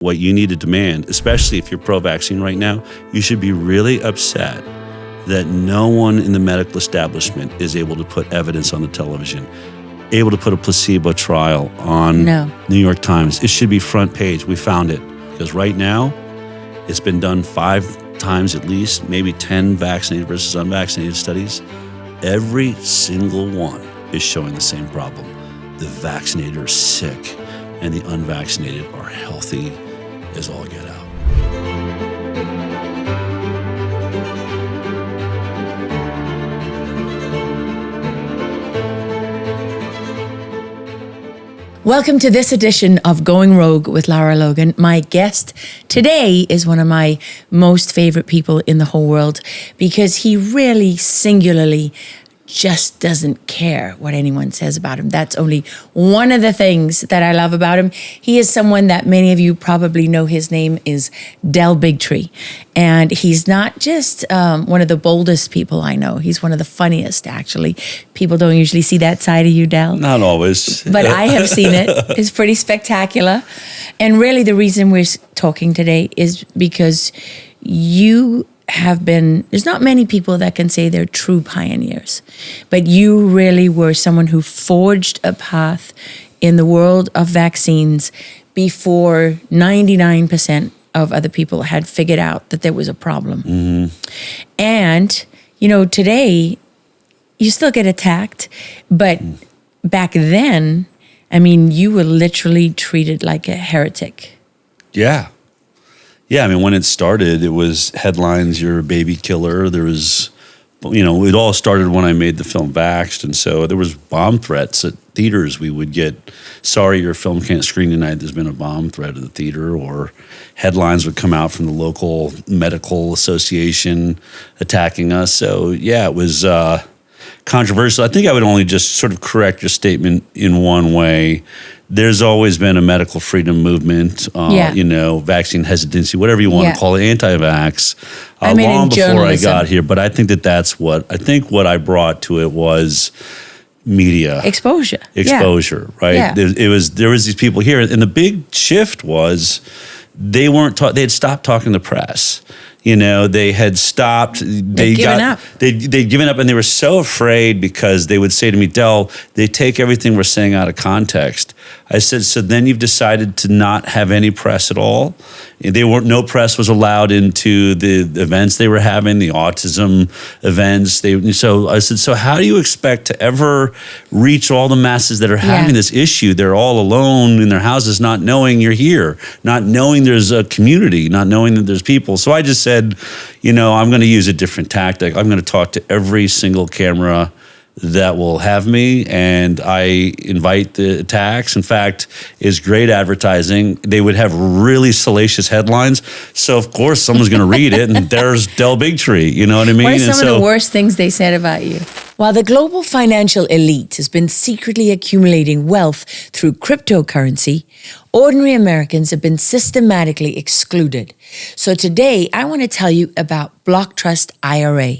What you need to demand, especially if you're pro-vaccine right now, you should be really upset that no one in the medical establishment is able to put evidence on the television, able to put a placebo trial on New York Times. It should be front page. We found it. Because right now, it's been done 5 times at least, maybe 10 vaccinated versus unvaccinated studies. Every single one is showing the same problem. The vaccinated are sick, and the unvaccinated are healthy as all get out. Welcome to this edition of Going Rogue with Lara Logan. My guest today is one of my most favorite people in the whole world because he really singularly just doesn't care what anyone says about him. That's only one of the things that I love about him. He is someone that many of you probably know. His name is Bigtree. And he's not just one of the boldest people I know. He's one of the funniest, actually. People don't usually see that side of you, Del. Not always. But I have seen it. It's pretty spectacular. And really the reason we're talking today is because you have been, there's not many people that can say they're true pioneers, but you really were someone who forged a path in the world of vaccines before 99% of other people had figured out that there was a problem. Mm-hmm. And, you know, today you still get attacked, but back then, I mean, you were literally treated like a heretic. Yeah. Yeah, I mean, when it started, it was headlines, you're a baby killer. There was, you know, it all started when I made the film Vaxxed. And so there was bomb threats at theaters. We would get, sorry, your film can't screen tonight. There's been a bomb threat at the theater. Or headlines would come out from the local medical association attacking us. So, yeah, it was controversial. I think I would only just sort of correct your statement in one way. There's always been a medical freedom movement, you know, vaccine hesitancy, whatever you want to call it, anti-vax, long before I got here. But I think that's what I brought to it was media. Exposure, right? Yeah. There was these people here. And the big shift was they had stopped talking to the press. You know, they had stopped. They'd given up, and they were so afraid because they would say to me, Del, they take everything we're saying out of context. I said, so then you've decided to not have any press at all? No press was allowed into the events they were having, the autism events. So I said, so how do you expect to ever reach all the masses that are having this issue? They're all alone in their houses, not knowing you're here, not knowing there's a community, not knowing that there's people. So I just said, you know, I'm going to use a different tactic. I'm going to talk to every single camera that will have me, and I invite the attacks. In fact, is great advertising. They would have really salacious headlines, so of course someone's going to read it, and there's Bigtree. You know what I mean? What are some of the worst things they said about you? While the global financial elite has been secretly accumulating wealth through cryptocurrency, ordinary Americans have been systematically excluded. So today, I want to tell you about BlockTrust IRA.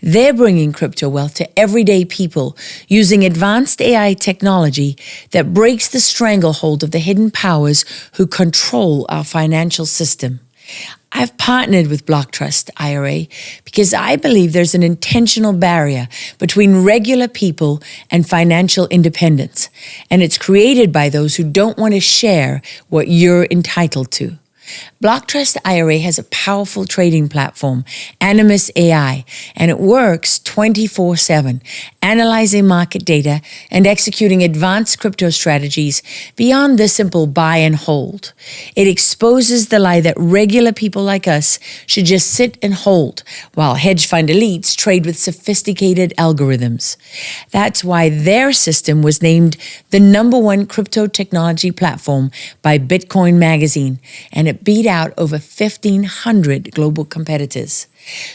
They're bringing crypto wealth to everyday people using advanced AI technology that breaks the stranglehold of the hidden powers who control our financial system. I've partnered with BlockTrust IRA because I believe there's an intentional barrier between regular people and financial independence, and it's created by those who don't want to share what you're entitled to. BlockTrust IRA has a powerful trading platform, Animus AI, and it works 24/7, analyzing market data and executing advanced crypto strategies beyond the simple buy and hold. It exposes the lie that regular people like us should just sit and hold, while hedge fund elites trade with sophisticated algorithms. That's why their system was named the #1 crypto technology platform by Bitcoin Magazine, and it beat out over 1,500 global competitors.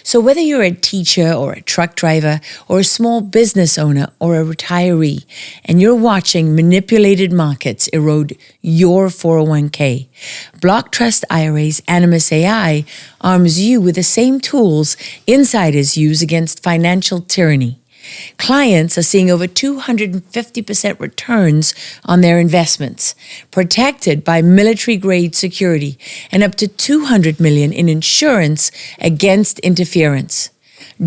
So whether you're a teacher or a truck driver or a small business owner or a retiree, and you're watching manipulated markets erode your 401k, BlockTrust IRA's Animus AI arms you with the same tools insiders use against financial tyranny. Clients are seeing over 250% returns on their investments, protected by military-grade security and up to $200 million in insurance against interference.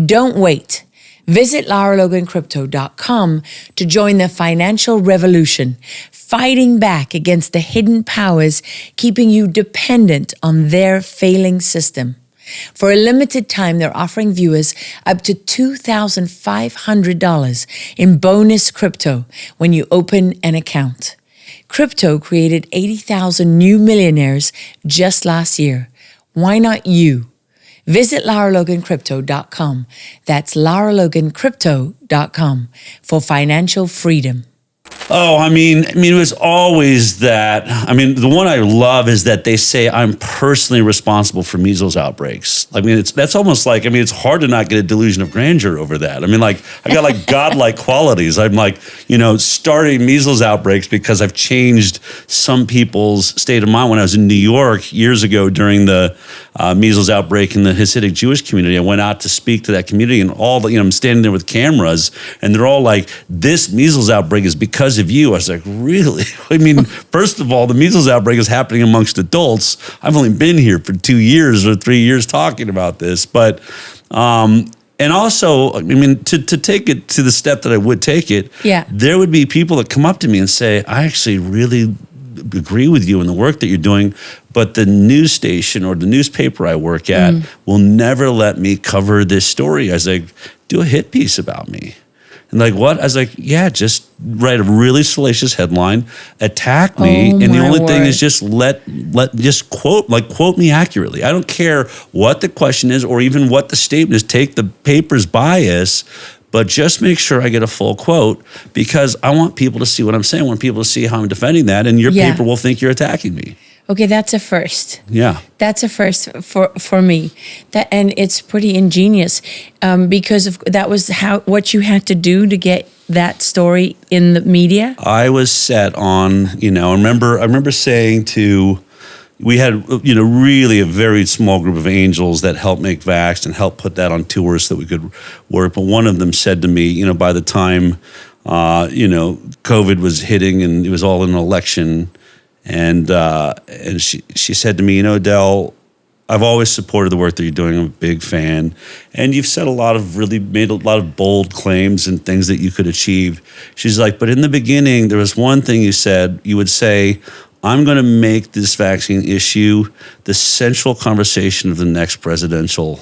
Don't wait. Visit LaraLoganCrypto.com to join the financial revolution, fighting back against the hidden powers keeping you dependent on their failing system. For a limited time, they're offering viewers up to $2,500 in bonus crypto when you open an account. Crypto created 80,000 new millionaires just last year. Why not you? Visit LaraLoganCrypto.com. That's LaraLoganCrypto.com for financial freedom. Oh, I mean, it was always that. I mean, the one I love is that they say I'm personally responsible for measles outbreaks. I mean, that's almost like, I mean, it's hard to not get a delusion of grandeur over that. I mean, like, I got like godlike qualities. I'm like, starting measles outbreaks because I've changed some people's state of mind. When I was in New York years ago during the measles outbreak in the Hasidic Jewish community, I went out to speak to that community, and all the, I'm standing there with cameras, and they're all like, this measles outbreak is because of you. I was like, really? I mean, first of all, the measles outbreak is happening amongst adults. I've only been here for 2 years or 3 years talking about this. But, and also, I mean, to take it to the step that I would take it, there would be people that come up to me and say, I actually really agree with you in the work that you're doing, but the news station or the newspaper I work at will never let me cover this story. I was like, do a hit piece about me. And like, what? I was like, yeah, just write a really salacious headline, attack me, and the only thing is just just quote me accurately. I don't care what the question is or even what the statement is. Take the paper's bias, but just make sure I get a full quote, because I want people to see what I'm saying. I want people to see how I'm defending that, and your paper will think you're attacking me. Okay, that's a first. Yeah. That's a first for me. And it's pretty ingenious because that was what you had to do to get that story in the media. I was set on, I remember saying we had, really a very small group of angels that helped make Vaxxed and helped put that on tours so that we could work. But one of them said to me, by the time, COVID was hitting and it was all in an election, and she said to me, Del, I've always supported the work that you're doing. I'm a big fan. And you've said made a lot of bold claims and things that you could achieve. She's like, but in the beginning, there was one thing you said. You would say, I'm going to make this vaccine issue the central conversation of the next presidential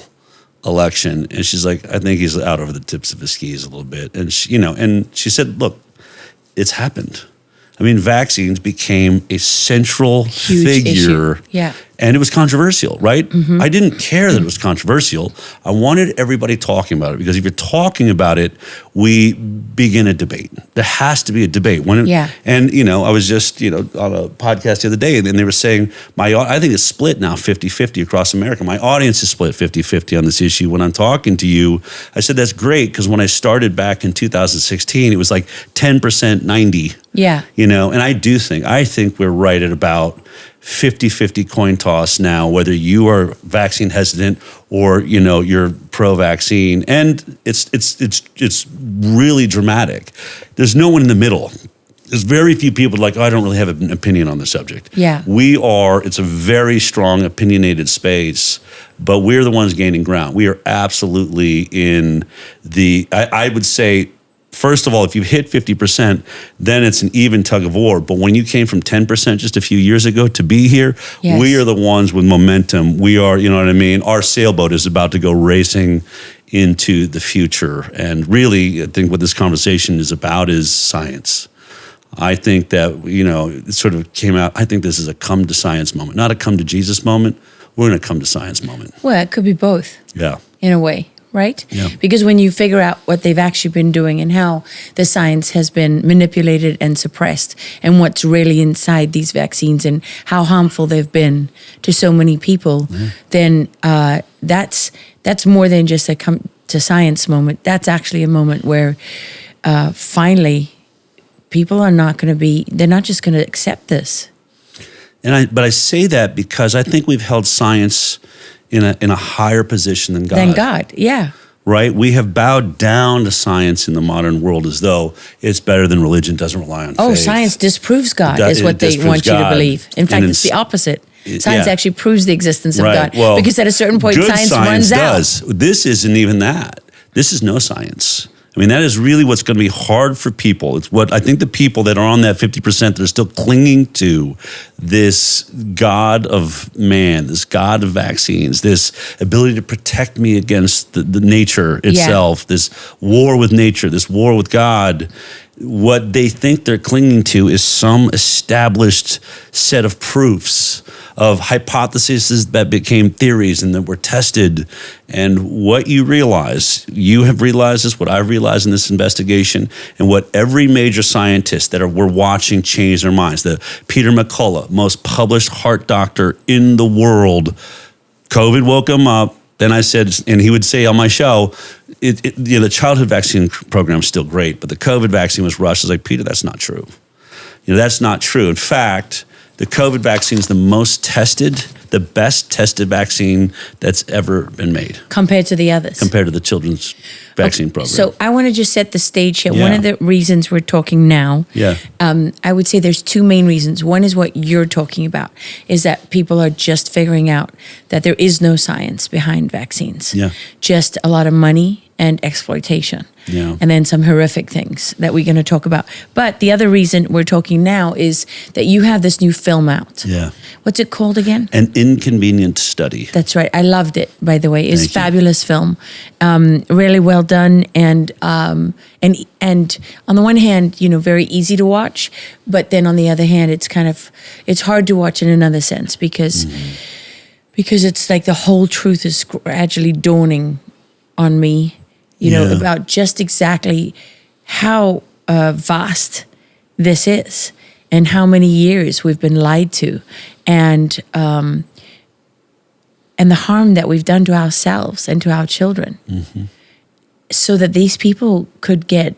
election. And she's like, I think he's out over the tips of his skis a little bit. And she said, look, it's happened. I mean, vaccines became a central figure. Issue. Yeah. And it was controversial, right? Mm-hmm. I didn't care that it was controversial. I wanted everybody talking about it, because if you're talking about it, we begin a debate. There has to be a debate. And, I was just, on a podcast the other day, and they were saying, I think it's split now 50-50 across America. My audience is split 50-50 on this issue. When I'm talking to you, I said, that's great, because when I started back in 2016, it was like 10%, 90. Yeah. And I think we're right at about 50-50 coin toss now, whether you are vaccine hesitant or, you're pro-vaccine. And it's really dramatic. There's no one in the middle. There's very few people like, I don't really have an opinion on the subject. Yeah. It's a very strong opinionated space, but we're the ones gaining ground. We are absolutely in I would say, first of all, if you hit 50%, then it's an even tug of war. But when you came from 10% just a few years ago to be here, we are the ones with momentum. We are, you know what I mean? Our sailboat is about to go racing into the future. And really, I think what this conversation is about is science. I think that, it sort of came out, I think this is a come to science moment, not a come to Jesus moment. We're in a come to science moment. Well, it could be both. Yeah. In a way. Right? Yeah. Because when you figure out what they've actually been doing and how the science has been manipulated and suppressed, and what's really inside these vaccines and how harmful they've been to so many people, then that's more than just a come to science moment. That's actually a moment where finally people are they're not just going to accept this. But I say that because I think we've held science in a higher position than God. Than God, yeah. right? We have bowed down to science in the modern world as though it's better than religion, doesn't rely on faith. Science disproves God is what they want you to believe. In fact, it's the opposite. Science actually proves the existence of God. Well, because at a certain point, science runs out. This isn't even that. This is no science. I mean, that is really what's going to be hard for people. It's what I think the people that are on that 50% that are still clinging to this God of man, this God of vaccines, this ability to protect me against the nature itself, this war with nature, this war with God. What they think they're clinging to is some established set of proofs, of hypotheses that became theories and that were tested. And what you realize, you have realized this, what I've realized in this investigation, and what every major scientist that we're watching change their minds. The Peter McCullough, most published heart doctor in the world, COVID woke him up. Then I said, and he would say on my show, the childhood vaccine program is still great, but the COVID vaccine was rushed. I was like, Peter, that's not true. That's not true. In fact, the COVID vaccine is the most tested, the best tested vaccine that's ever been made. Compared to the others. Compared to the children's vaccine program. So I want to just set the stage here. Yeah. One of the reasons we're talking now, I would say there's two main reasons. One is what you're talking about, is that people are just figuring out that there is no science behind vaccines. Yeah. Just a lot of money and exploitation. Yeah. And then some horrific things that we're going to talk about. But the other reason we're talking now is that you have this new film out. Yeah. What's it called again? An Inconvenient Study. That's right. I loved it, by the way. It's a fabulous film. Really well done. And on the one hand, very easy to watch. But then on the other hand, it's hard to watch in another sense because it's like the whole truth is gradually dawning on me. About just exactly how vast this is and how many years we've been lied to and the harm that we've done to ourselves and to our children so that these people could get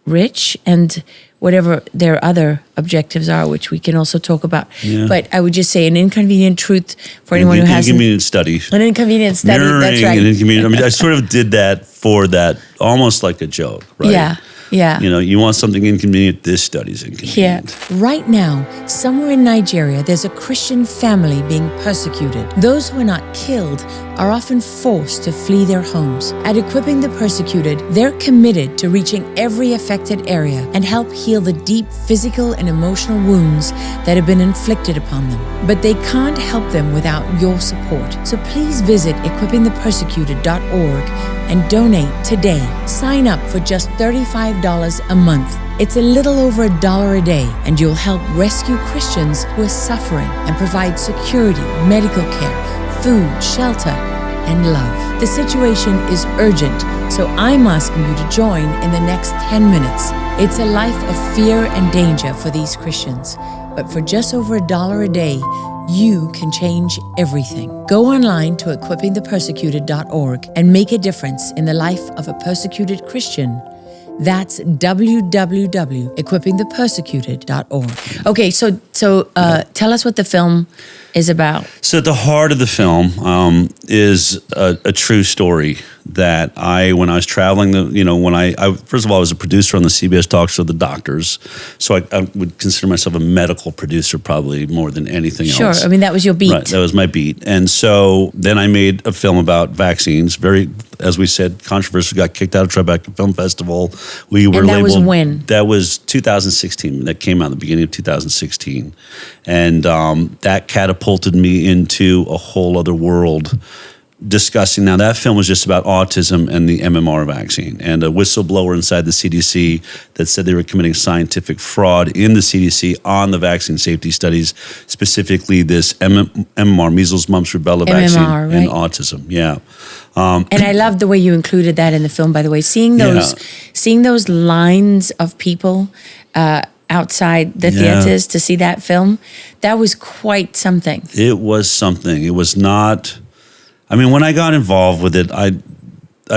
rich and whatever their other objectives are, which we can also talk about. Yeah. But I would just say an inconvenient truth for anyone who hasn't. Inconvenient study. An inconvenient study, that's right. An inconvenient, I sort of did that for that, almost like a joke, right? Yeah. Yeah. You want something inconvenient, this study's inconvenient. Yeah. Right now, somewhere in Nigeria, there's a Christian family being persecuted. Those who are not killed are often forced to flee their homes. At Equipping the Persecuted, they're committed to reaching every affected area and help heal the deep physical and emotional wounds that have been inflicted upon them. But they can't help them without your support. So please visit equippingthepersecuted.org and donate today. Sign up for just $35 a month. It's a little over $1 a day, and you'll help rescue Christians who are suffering and provide security, medical care, food, shelter, and love. The situation is urgent, so I'm asking you to join in the next 10 minutes. It's a life of fear and danger for these Christians, but for just over $1 a day, you can change everything. Go online to equippingthepersecuted.org and make a difference in the life of a persecuted Christian. That's www.equippingthepersecuted.org. Okay, so tell us what the film is about. So at the heart of the film is a true story that when I was traveling, first of all, I was a producer on the CBS talk show, The Doctors. So I would consider myself a medical producer probably more than anything else. Sure, I mean, that was your beat. Right, that was my beat. And so then I made a film about vaccines, very, as we said, controversial, got kicked out of Tribeca Film Festival. We were labeled. That was when? That was 2016. That came out at the beginning of 2016. And that catapulted me into a whole other world discussing. Now, that film was just about autism and the MMR vaccine and a whistleblower inside the CDC that said they were committing scientific fraud in the CDC on the vaccine safety studies, specifically this MMR, measles, mumps, rubella vaccine, right? And autism. Yeah. And I love the way you included that in the film, by the way. Seeing those lines of people outside the theaters to see that film, that was quite something. It was something. It was not... I mean, when I got involved with it, I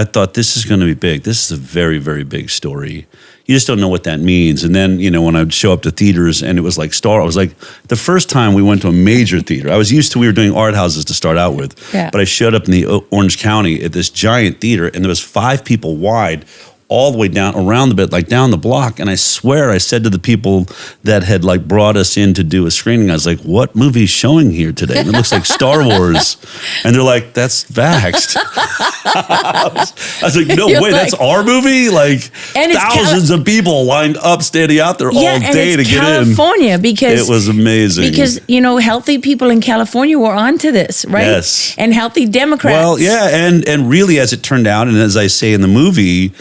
thought this is going to be big. This is a very, very big story. you just don't know what that means. And then, when I'd show up to theaters and it was like I was like, the first time we went to a major theater, I was used to, we were doing art houses to start out with, but I showed up in the Orange County at this giant theater and there was 5 people wide, all the way down around the bit, like down the block. And I swear I said to the people that had like brought us in to do a screening, I was like, what movie is showing here today? And it looks like Star Wars. And they're like, that's Vaxxed. I was like, no way, that's our movie? Like thousands of people lined up, standing out there all day to get in. California, because it was amazing. Because, healthy people in California were onto this, right? Yes. And healthy Democrats. Well, yeah. And really, as it turned out, and as I say in the movie,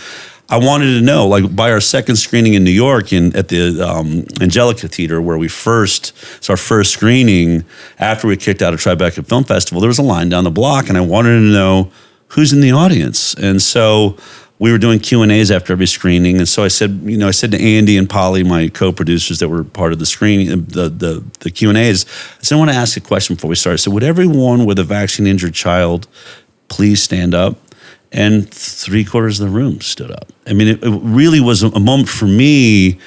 I wanted to know, like by our second screening in New York at the Angelica Theater, where it's our first screening after we kicked out of Tribeca Film Festival, there was a line down the block and I wanted to know who's in the audience. And so we were doing Q&As after every screening. And so I said to Andy and Polly, my co-producers that were part of the screening, the Q&As, I said, I want to ask a question before we start. I said, would everyone with a vaccine-injured child please stand up? And 3/4 of the room stood up. I mean, it really was a moment for me.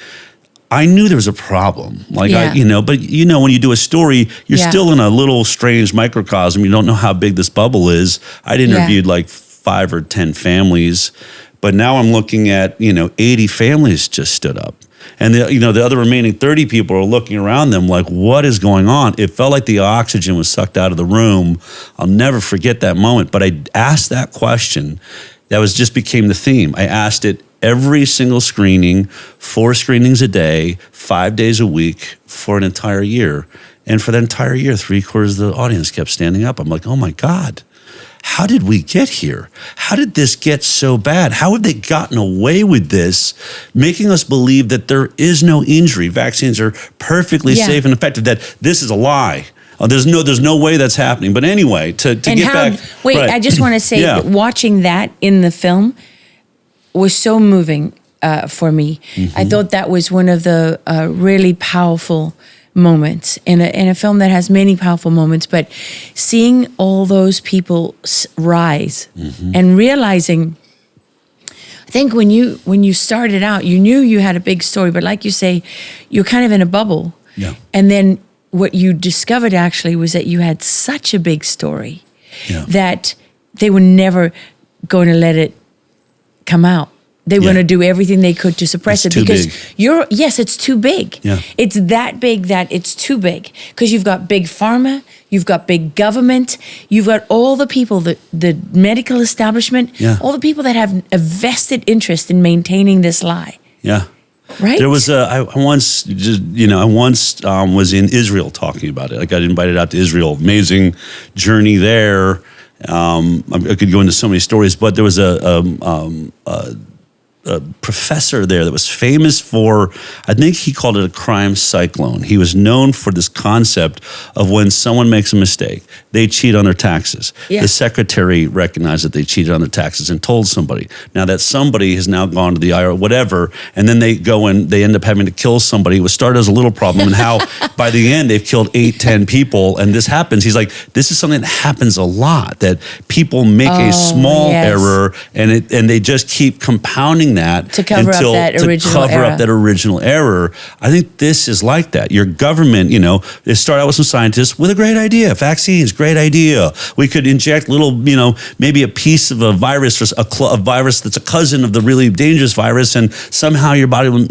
I knew there was a problem. But when you do a story, you're still in a little strange microcosm. You don't know how big this bubble is. I'd interviewed like 5 or 10 families, but now I'm looking at, 80 families just stood up. And the other remaining 30 people are looking around them like, what is going on? It felt like the oxygen was sucked out of the room. I'll never forget that moment. But I asked that question. That just became the theme. I asked it every single screening, 4 screenings a day, 5 days a week for an entire year. And for that entire year, 3/4 of the audience kept standing up. I'm like, oh my God. How did we get here? How did this get so bad? How have they gotten away with this, making us believe that there is no injury? Vaccines are perfectly safe and effective, that this is a lie. There's no way that's happening. But anyway, to get back. Wait, right. I just want to say that watching that in the film was so moving for me. Mm-hmm. I thought that was one of the really powerful moments in a film that has many powerful moments, but seeing all those people rise and realizing, I think when you started out, you knew you had a big story, but like you say, you're kind of in a bubble. Yeah. And then what you discovered actually was that you had such a big story that they were never going to let it come out. They want to do everything they could to suppress it because it's too big. Yeah. It's that big that it's too big because you've got big pharma, you've got big government, you've got all the people, the medical establishment, all the people that have a vested interest in maintaining this lie. Yeah. Right. There was I once was in Israel talking about it. I got invited out to Israel. Amazing journey there. I could go into so many stories, but there was a professor there that was famous for, I think he called it a crime cyclone. He was known for this concept of when someone makes a mistake, they cheat on their taxes. Yeah. The secretary recognized that they cheated on their taxes and told somebody. Now that somebody has now gone to the IRA, whatever, and then they go and they end up having to kill somebody. It was started as a little problem, and how by the end they've killed 8-10 people, and this happens. He's like, this is something that happens a lot, that people make a small error, and they just keep compounding that to cover up that original error. I think this is like that. Your government, they start out with some scientists with a great idea. Vaccines, great idea. We could inject little, maybe a piece of a virus, or a virus that's a cousin of the really dangerous virus, and somehow your body will,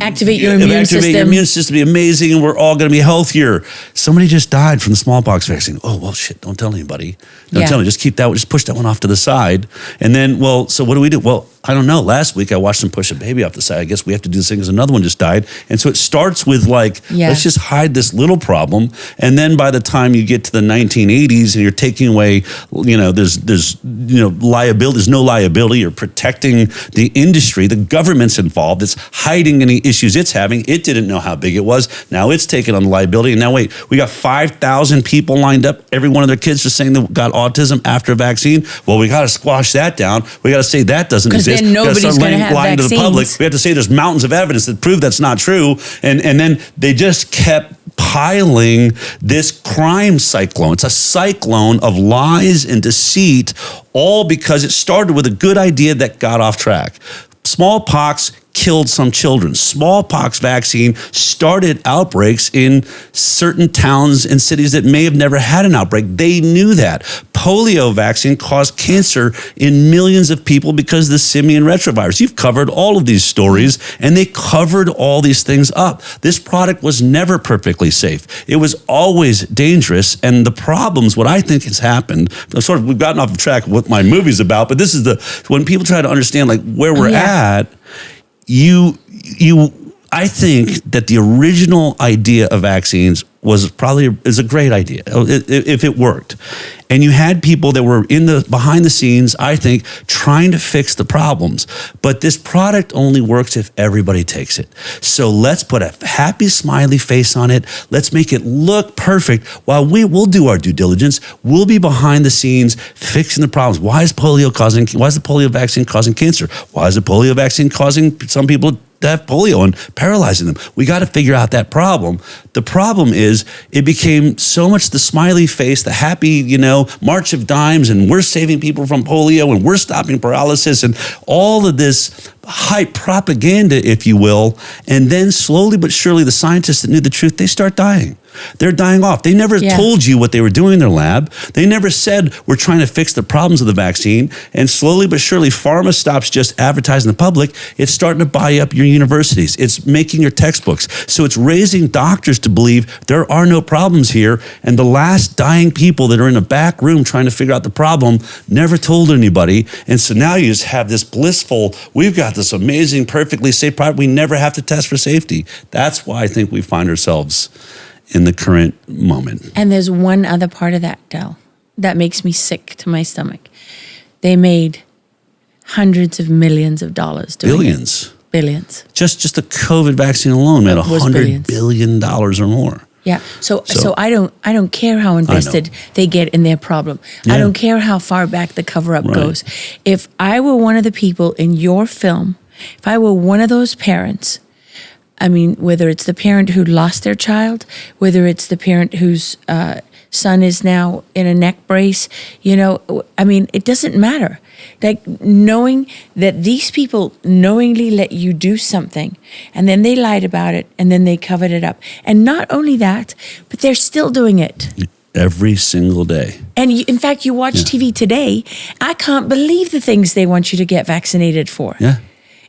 activate your immune system, be amazing, and we're all going to be healthier. Somebody just died from the smallpox vaccine. Oh, well, shit, don't tell anybody. Don't tell me. Just keep that, just push that one off to the side. And then, so what do we do? Well, I don't know. Last week I watched them push a baby off the side. I guess we have to do this thing because another one just died. And so it starts with let's just hide this little problem. And then by the time you get to the 1980s and you're taking away, there's liability. There's no liability. You're protecting the industry. The government's involved. It's hiding any issues it's having. It didn't know how big it was. Now it's taking on the liability. And now wait, we got 5,000 people lined up. Every one of their kids just saying they got autism after a vaccine. Well, we got to squash that down. We got to say that doesn't exist. Then nobody's going to have vaccines. To the public. We have to say there's mountains of evidence that prove that's not true. And then they just kept piling this crime cyclone. It's a cyclone of lies and deceit, all because it started with a good idea that got off track. Smallpox killed some children. Smallpox vaccine started outbreaks in certain towns and cities that may have never had an outbreak. They knew that. Polio vaccine caused cancer in millions of people because of the simian retrovirus. You've covered all of these stories, and they covered all these things up. This product was never perfectly safe. It was always dangerous, and the problems, what I think has happened, we've gotten off track of what my movie's about, but this is when people try to understand like where we're at, I think that the original idea of vaccines is a great idea if it worked. And you had people that were behind the scenes, I think, trying to fix the problems. But this product only works if everybody takes it. So let's put a happy, smiley face on it. Let's make it look perfect while we'll do our due diligence. We'll be behind the scenes fixing the problems. Why is the polio vaccine causing cancer? Why is the polio vaccine causing some people to have polio and paralyzing them? We got to figure out that problem. The problem is it became so much the smiley face, the happy, march of dimes, and we're saving people from polio and we're stopping paralysis and all of this hype propaganda, if you will. And then slowly but surely the scientists that knew the truth, they start dying. They're dying off. They never told you what they were doing in their lab. They never said, we're trying to fix the problems of the vaccine. And slowly but surely, Pharma stops just advertising the public. It's starting to buy up your universities. It's making your textbooks. So it's raising doctors to believe there are no problems here. And the last dying people that are in a back room trying to figure out the problem never told anybody. And so now you just have this blissful, we've got this amazing, perfectly safe product. We never have to test for safety. That's why I think we find ourselves in the current moment. And there's one other part of that, Del, that makes me sick to my stomach. They made hundreds of millions of dollars doing Billions. It. Billions. Just the COVID vaccine alone made $100 billion or more. Yeah. So I don't care how invested they get in their problem. Yeah. I don't care how far back the cover-up goes. If I were one of the people in your film, if I were one of those parents, I mean, whether it's the parent who lost their child, whether it's the parent whose son is now in a neck brace, it doesn't matter. Like, knowing that these people knowingly let you do something and then they lied about it and then they covered it up. And not only that, but they're still doing it. Every single day. And in fact, you watch TV today, I can't believe the things they want you to get vaccinated for. Yeah.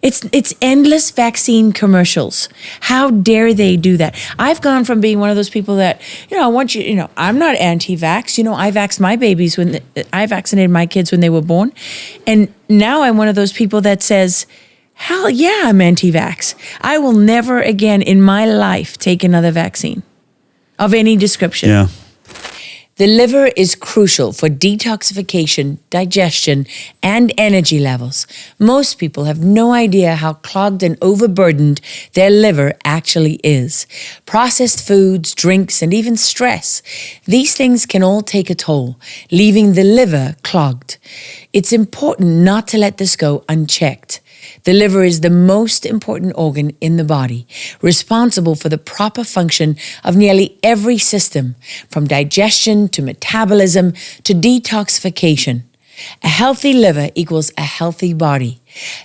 It's endless vaccine commercials. How dare they do that? I've gone from being one of those people that, I'm not anti-vax. I vaxxed my babies I vaccinated my kids when they were born. And now I'm one of those people that says, hell yeah, I'm anti-vax. I will never again in my life take another vaccine of any description. Yeah. The liver is crucial for detoxification, digestion, and energy levels. Most people have no idea how clogged and overburdened their liver actually is. Processed foods, drinks, and even stress. These things can all take a toll, leaving the liver clogged. It's important not to let this go unchecked. The liver is the most important organ in the body, responsible for the proper function of nearly every system, from digestion to metabolism to detoxification. A healthy liver equals a healthy body.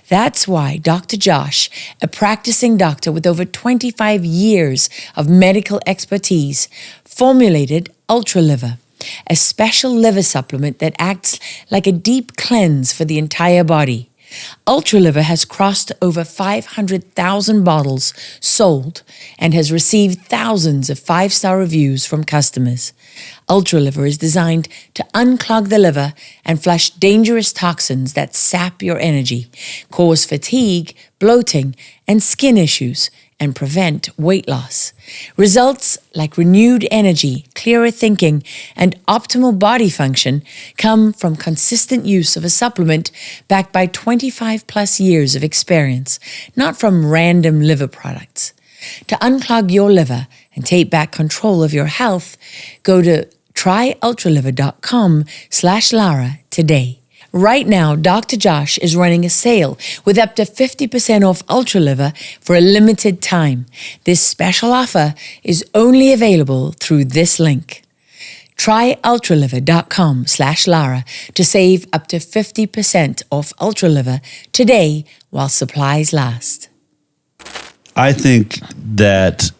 That's why Dr. Josh, a practicing doctor with over 25 years of medical expertise, formulated UltraLiver, a special liver supplement that acts like a deep cleanse for the entire body. UltraLiver has crossed over 500,000 bottles sold and has received thousands of 5-star reviews from customers. UltraLiver is designed to unclog the liver and flush dangerous toxins that sap your energy, cause fatigue, bloating, and skin issues, and prevent weight loss. Results like renewed energy, clearer thinking, and optimal body function come from consistent use of a supplement backed by 25 plus years of experience, not from random liver products. To unclog your liver and take back control of your health, go to tryultraliver.com/Lara today. Right now, Dr. Josh is running a sale with up to 50% off UltraLiver for a limited time. This special offer is only available through this link. Tryultraliver.com/Lara to save up to 50% off UltraLiver today while supplies last. I think that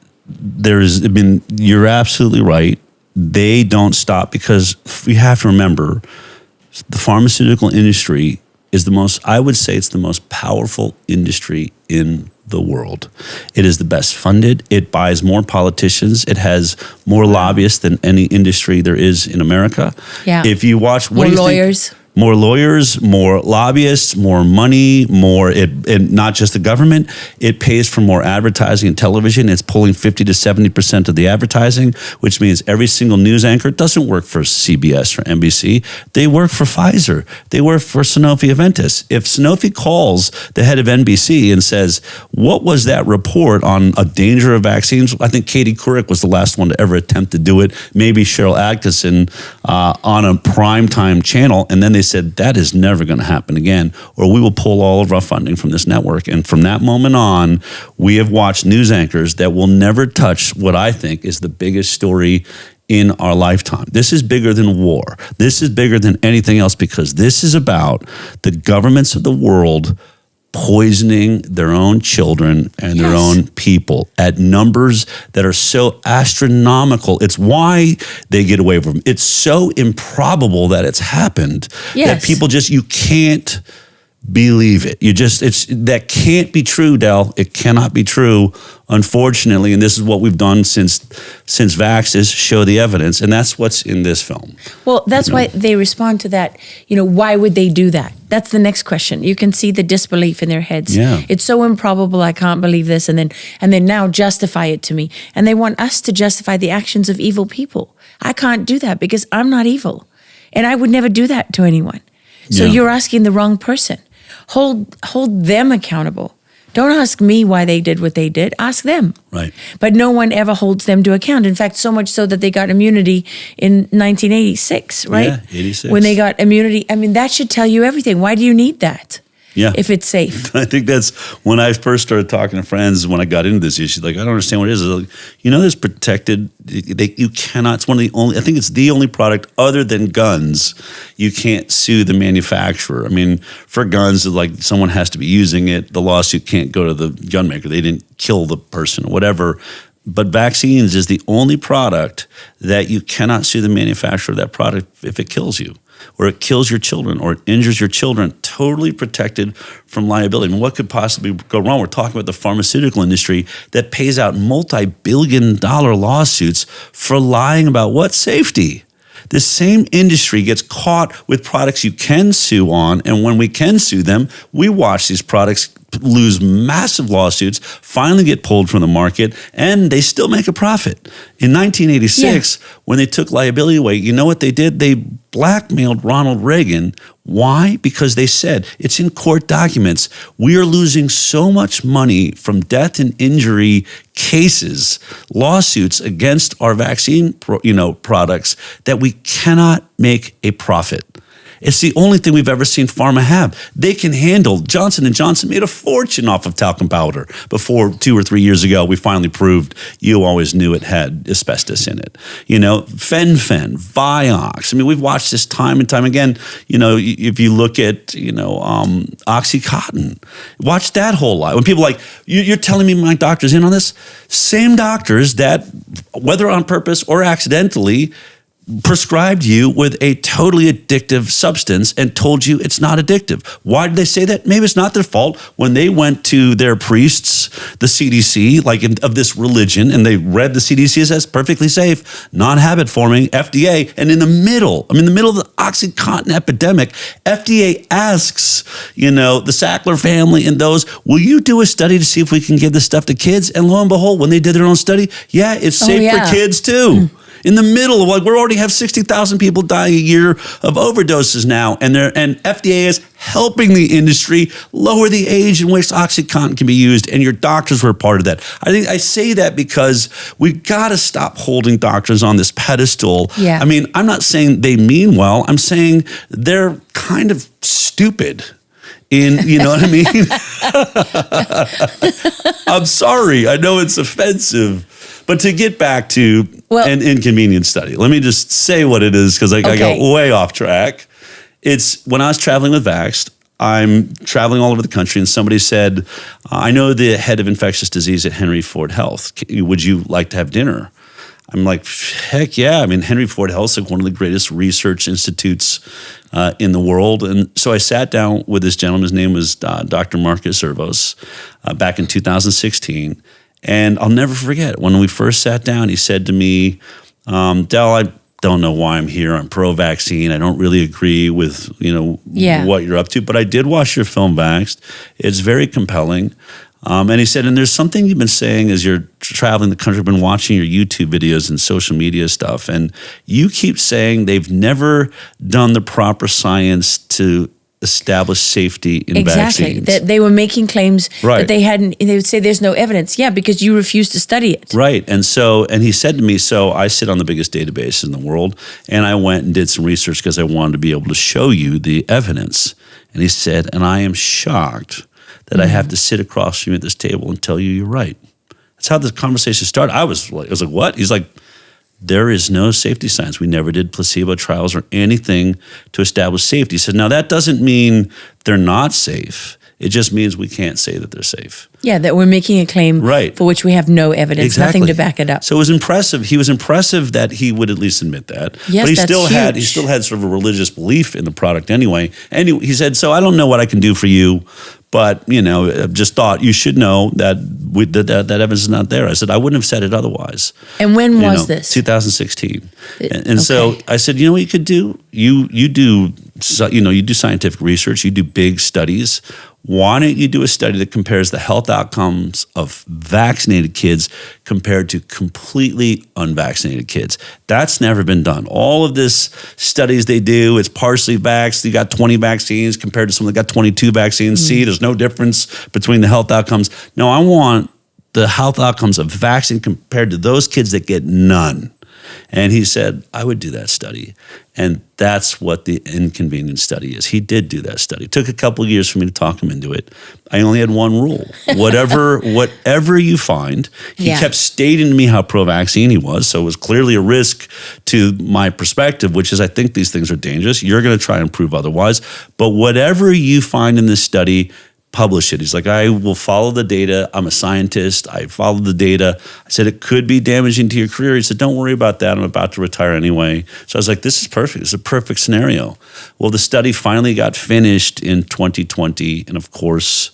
you're absolutely right. They don't stop because we have to remember the pharmaceutical industry is I would say it's the most powerful industry in the world. It is the best funded. It buys more politicians. It has more lobbyists than any industry there is in America. Yeah. If you watch, more lawyers. More lawyers, more lobbyists, more money, and not just the government. It pays for more advertising and television. It's pulling 50 to 70% of the advertising, which means every single news anchor doesn't work for CBS or NBC. They work for Pfizer. They work for Sanofi-Aventis. If Sanofi calls the head of NBC and says, what was that report on a danger of vaccines? I think Katie Couric was the last one to ever attempt to do it. Maybe Cheryl Atkinson on a primetime channel. And then they said, that is never going to happen again, or we will pull all of our funding from this network. And from that moment on, we have watched news anchors that will never touch what I think is the biggest story in our lifetime. This is bigger than war. This is bigger than anything else, because this is about the governments of the world poisoning their own children and their own people at numbers that are so astronomical. It's why they get away from it. It's so improbable that it's happened that people you can't believe it. That can't be true, Del. It cannot be true, unfortunately. And this is what we've done since Vax is show the evidence. And that's what's in this film. Well, that's why they respond to that. Why would they do that? That's the next question. You can see the disbelief in their heads. Yeah. It's so improbable. I can't believe this. And then now justify it to me. And they want us to justify the actions of evil people. I can't do that because I'm not evil. And I would never do that to anyone. So you're asking the wrong person. Hold them accountable. Don't ask me why they did what they did. Ask them. Right. But no one ever holds them to account. In fact, so much so that they got immunity in 1986, right? Yeah, 86. When they got immunity. I mean, that should tell you everything. Why do you need that? Yeah. If it's safe. I think that's when I first started talking to friends when I got into this issue. Like, I don't understand what it is. Like, there's protected. You cannot. It's one of the only. I think it's the only product other than guns you can't sue the manufacturer. I mean, for guns, like someone has to be using it. The lawsuit can't go to the gun maker. They didn't kill the person or whatever. But vaccines is the only product that you cannot sue the manufacturer of that product if it kills you, or it kills your children, or it injures your children. Totally protected from liability. I mean, what could possibly go wrong? We're talking about the pharmaceutical industry that pays out multi-billion-dollar lawsuits for lying about what? Safety. This same industry gets caught with products you can sue on, and when we can sue them, we watch these products lose massive lawsuits, finally get pulled from the market, and they still make a profit. In 1986, when they took liability away, you know what they did? They blackmailed Ronald Reagan. Why? Because they said, it's in court documents, we are losing so much money from death and injury cases, lawsuits against our vaccine products, that we cannot make a profit. It's the only thing we've ever seen Pharma have. They can handle. Johnson & Johnson made a fortune off of talcum powder before 2 or 3 years ago. We finally proved you always knew it had asbestos in it. Fen-Phen, Vioxx. I mean, we've watched this time and time again. If you look at, Oxycontin, watch that whole lot. When people are like, you're telling me my doctor's in on this? Same doctors that, whether on purpose or accidentally, prescribed you with a totally addictive substance and told you it's not addictive. Why did they say that? Maybe it's not their fault. When they went to their priests, the CDC, of this religion, and they read the CDC says perfectly safe, non-habit forming, FDA, and in the middle of the Oxycontin epidemic, FDA asks, the Sackler family and those, will you do a study to see if we can give this stuff to kids? And lo and behold, when they did their own study, it's safe for kids too. In the middle of we already have 60,000 people dying a year of overdoses now, and FDA is helping the industry lower the age in which Oxycontin can be used, and your doctors were a part of that. I say that because we got to stop holding doctors on this pedestal. Yeah. I mean, I'm not saying they mean well. I'm saying they're kind of stupid. You know what I mean? I'm sorry. I know it's offensive. But to get back to an Inconvenient Study, let me just say what it is, because I got way off track. It's when I was traveling with Vax, I'm traveling all over the country, and somebody said, I know the head of infectious disease at Henry Ford Health. Would you like to have dinner? I'm like, heck yeah. I mean, Henry Ford Health is like one of the greatest research institutes in the world. And so I sat down with this gentleman. His name was Dr. Marcus Servos back in 2016. And I'll never forget, when we first sat down, he said to me, Del, I don't know why I'm here. I'm pro-vaccine. I don't really agree with, what you're up to. But I did watch your film, Vaxxed. It's very compelling. And he said, and there's something you've been saying as you're traveling the country, I've been watching your YouTube videos and social media stuff, and you keep saying they've never done the proper science to establish safety in vaccines. Exactly. That they were making claims that they hadn't, they would say there's no evidence. Yeah, because you refused to study it. Right. And he said to me, so I sit on the biggest database in the world, and I went and did some research because I wanted to be able to show you the evidence. And he said, and I am shocked that I have to sit across from you at this table and tell you you're right. That's how the conversation started. I was like, what? He's like, there is no safety science. We never did placebo trials or anything to establish safety. He said, now that doesn't mean they're not safe. It just means we can't say that they're safe. Yeah, that we're making a claim for which we have no evidence, nothing to back it up. So it was impressive. He was impressive that he would at least admit that. Yes, but he that's still had sort of a religious belief in the product anyway. And he said, so I don't know what I can do for you, but just thought you should know that that evidence is not there. I said I wouldn't have said it otherwise. And when was this? 2016. And so I said, you know what you could do? You do scientific research. You do big studies. Why don't you do a study that compares the health outcomes of vaccinated kids compared to completely unvaccinated kids? That's never been done. All of this studies they do, it's partially vaxxed. You got 20 vaccines compared to someone that got 22 vaccines. See, there's no difference between the health outcomes. No, I want the health outcomes of vaccine compared to those kids that get none. And he said, I would do that study. And that's what the Inconvenient Study is. He did do that study. It took a couple of years for me to talk him into it. I only had one rule. Whatever you find, he kept stating to me how pro-vaccine he was. So it was clearly a risk to my perspective, which is I think these things are dangerous. You're going to try and prove otherwise. But whatever you find in this study, publish it. He's like, I will follow the data. I'm a scientist. I follow the data. I said, it could be damaging to your career. He said, don't worry about that. I'm about to retire anyway. So I was like, this is perfect. This is a perfect scenario. Well, the study finally got finished in 2020. And of course,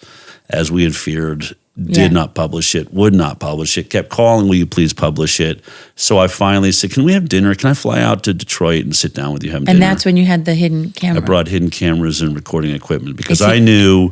as we had feared, did not publish it, would not publish it, kept calling, will you please publish it? So I finally said, can we have dinner? Can I fly out to Detroit and sit down with you, have dinner? And that's when you had the hidden camera. I brought hidden cameras and recording equipment because I knew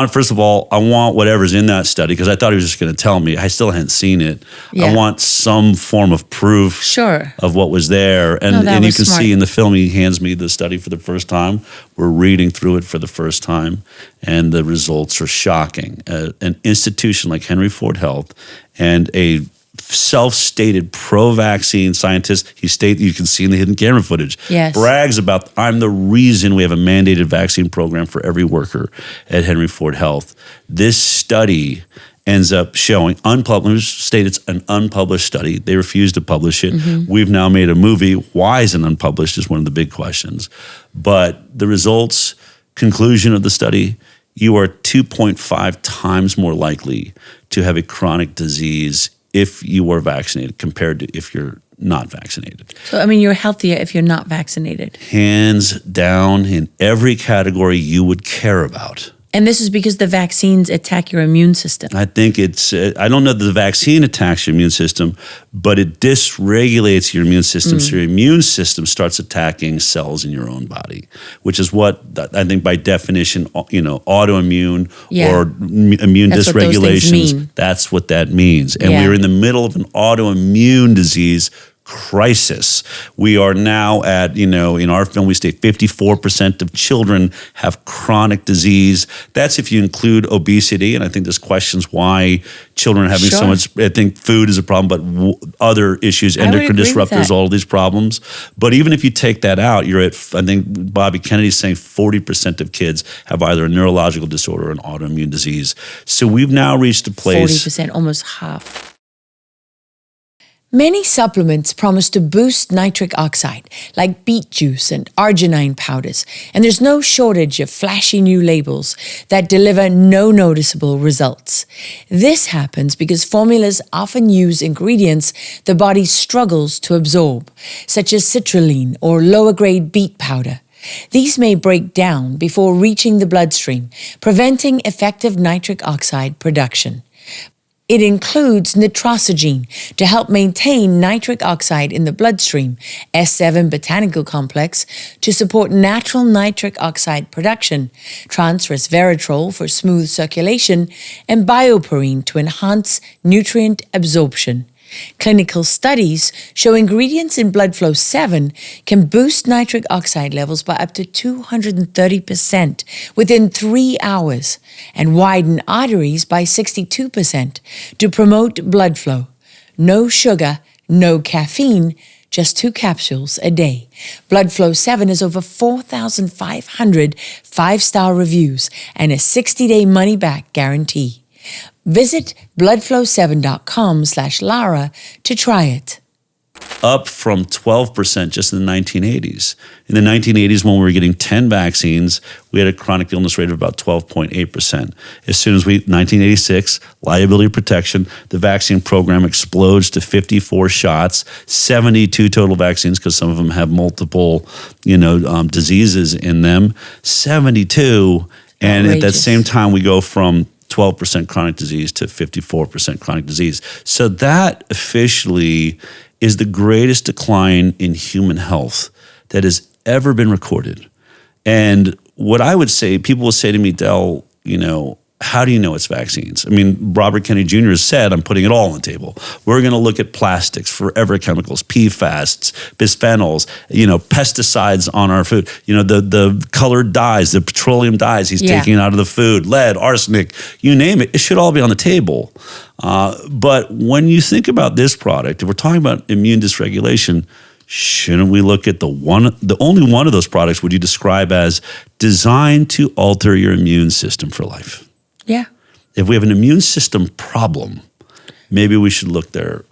first of all, I want whatever's in that study because I thought he was just going to tell me. I still hadn't seen it. I want some form of proof of what was there. And you can see in the film, he hands me the study for the first time. We're reading through it for the first time, and the results are shocking. An institution like Henry Ford Health and a self-stated pro-vaccine scientist, you can see in the hidden camera footage, brags about, I'm the reason we have a mandated vaccine program for every worker at Henry Ford Health. This study ends up showing, it's an unpublished study. They refused to publish it. We've now made a movie. Why is it unpublished is one of the big questions. But the results, conclusion of the study, you are 2.5 times more likely to have a chronic disease if you are vaccinated compared to if you're not vaccinated. So, you're healthier if you're not vaccinated. Hands down in every category you would care about. And this is because the vaccines attack your immune system. I think I don't know that the vaccine attacks your immune system, but it dysregulates your immune system. So your immune system starts attacking cells in your own body, which is what I think by definition, autoimmune or immune dysregulations, that's what that means. And we're in the middle of an autoimmune disease crisis. We are now at, in our film, we state 54% of children have chronic disease. That's if you include obesity. And I think there's questions why children are having so much, I think food is a problem, but other issues, endocrine disruptors, all of these problems. But even if you take that out, you're at, I think Bobby Kennedy's saying 40% of kids have either a neurological disorder or an autoimmune disease. So we've now reached a place. 40%, almost half. Many supplements promise to boost nitric oxide, like beet juice and arginine powders, and there's no shortage of flashy new labels that deliver no noticeable results. This happens because formulas often use ingredients the body struggles to absorb, such as citrulline or lower-grade beet powder. These may break down before reaching the bloodstream, preventing effective nitric oxide production. It includes nitrosogene to help maintain nitric oxide in the bloodstream, S7 botanical complex to support natural nitric oxide production, transresveratrol for smooth circulation, and bioperine to enhance nutrient absorption. Clinical studies show ingredients in BloodFlow 7 can boost nitric oxide levels by up to 230% within 3 hours and widen arteries by 62% to promote blood flow. No sugar, no caffeine, just 2 capsules a day. BloodFlow 7 has over 4,500 5-star reviews and a 60-day money-back guarantee. Visit bloodflow7.com/Lara to try it. Up from 12% just in the 1980s. In the 1980s, when we were getting 10 vaccines, we had a chronic illness rate of about 12.8%. As soon as 1986, liability protection, the vaccine program explodes to 54 shots, 72 total vaccines, because some of them have multiple, diseases in them. 72, and at that same time, we go from 12% chronic disease to 54% chronic disease. So that officially is the greatest decline in human health that has ever been recorded. And what I would say, people will say to me, Del, how do you know it's vaccines? I mean, Robert Kennedy Jr. has said, I'm putting it all on the table. We're going to look at plastics, forever chemicals, PFAS, bisphenols, pesticides on our food, the colored dyes, the petroleum dyes he's taking out of the food, lead, arsenic, you name it. It should all be on the table. But when you think about this product, if we're talking about immune dysregulation, shouldn't we look at the only one of those products would you describe as designed to alter your immune system for life? Yeah. If we have an immune system problem, maybe we should look there